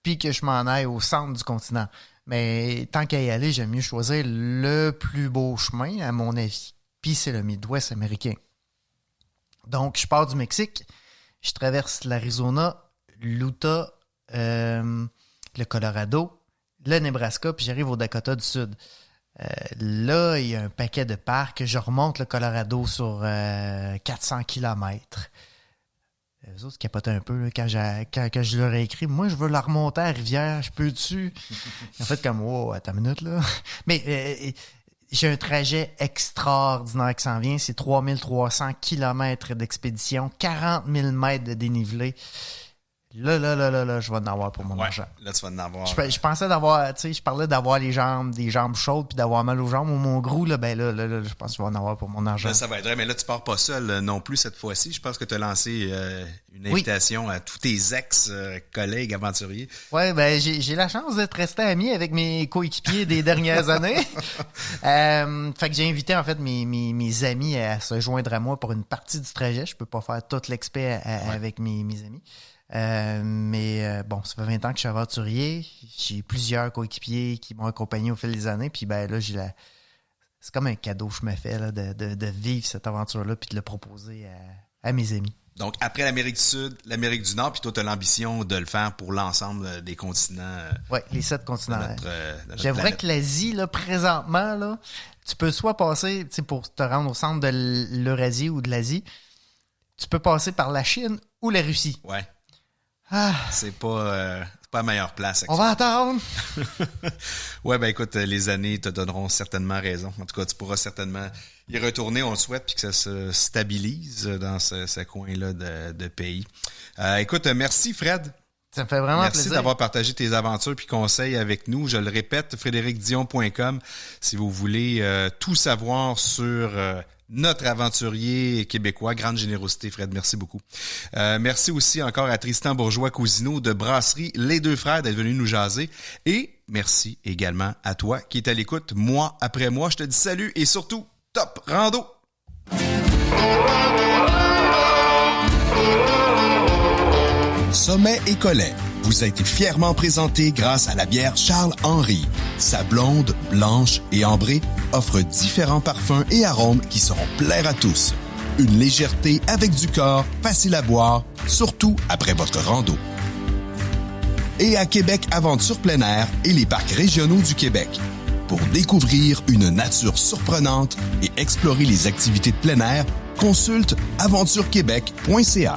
puis que je m'en aille au centre du continent. Mais tant qu'à y aller, j'aime mieux choisir le plus beau chemin, à mon avis. Puis c'est le Midwest américain. Donc, je pars du Mexique, je traverse l'Arizona, l'Utah, le Colorado, le Nebraska, puis j'arrive au Dakota du Sud. Là, il y a un paquet de parcs. Je remonte le Colorado sur 400 km. Eux autres capotaient un peu là, quand je leur ai écrit. Moi, je veux la remonter à la rivière. Je peux-tu? En fait, comme, wow, attends une minute, là. Mais j'ai un trajet extraordinaire qui s'en vient. C'est 3300 km d'expédition, 40 000 mètres de dénivelé. Là, je vais en avoir pour mon argent. Là, tu vas en avoir. Je pensais d'avoir, tu sais, je parlais d'avoir des jambes chaudes puis d'avoir mal aux jambes ou mon gros, là, ben là, je pense que je vais en avoir pour mon argent. Là, ça va être vrai, mais là, tu pars pas seul non plus cette fois-ci. Je pense que tu as lancé une invitation à tous tes ex-collègues aventuriers. Oui, ben j'ai la chance d'être resté ami avec mes coéquipiers des dernières années. Fait que j'ai invité, en fait, mes amis à se joindre à moi pour une partie du trajet. Je peux pas faire tout l'expert avec mes amis. Mais bon, ça fait 20 ans que je suis aventurier. J'ai plusieurs coéquipiers qui m'ont accompagné au fil des années. Puis ben là, c'est comme un cadeau que je me fais là, de vivre cette aventure-là puis de le proposer à mes amis. Donc, après l'Amérique du Sud, l'Amérique du Nord, puis toi, tu as l'ambition de le faire pour l'ensemble des continents. Oui, les 7 continents. De notre J'aimerais planète. que l'Asie, là, présentement, là, tu peux soit passer, tu sais, pour te rendre au centre de l'Eurasie ou de l'Asie, tu peux passer par la Chine ou la Russie. Ouais. Ah, C'est pas la meilleure place. on va attendre. Ouais, ben écoute, les années te donneront certainement raison. En tout cas, tu pourras certainement y retourner, on le souhaite, puis que ça se stabilise dans ce coin-là de pays. Écoute, merci Fred. Ça me fait vraiment Merci plaisir. d'avoir partagé tes aventures puis conseils avec nous. Je le répète, frédéricdion.com si vous voulez tout savoir sur notre aventurier québécois. Grande générosité, Fred. Merci beaucoup. Merci aussi encore à Tristan Bourgeois-Cousineau de Brasserie Les Deux Frères d'être venu nous jaser. Et merci également à toi qui est à l'écoute mois après mois. Je te dis salut et surtout, top rando! Sommet et Collet vous a été fièrement présenté grâce à la bière Charles-Henri. Sa blonde, blanche et ambrée offre différents parfums et arômes qui sauront plaire à tous. Une légèreté avec du corps, facile à boire, surtout après votre rando. Et à Québec Aventure plein air et les parcs régionaux du Québec. Pour découvrir une nature surprenante et explorer les activités de plein air, consulte aventurequebec.ca.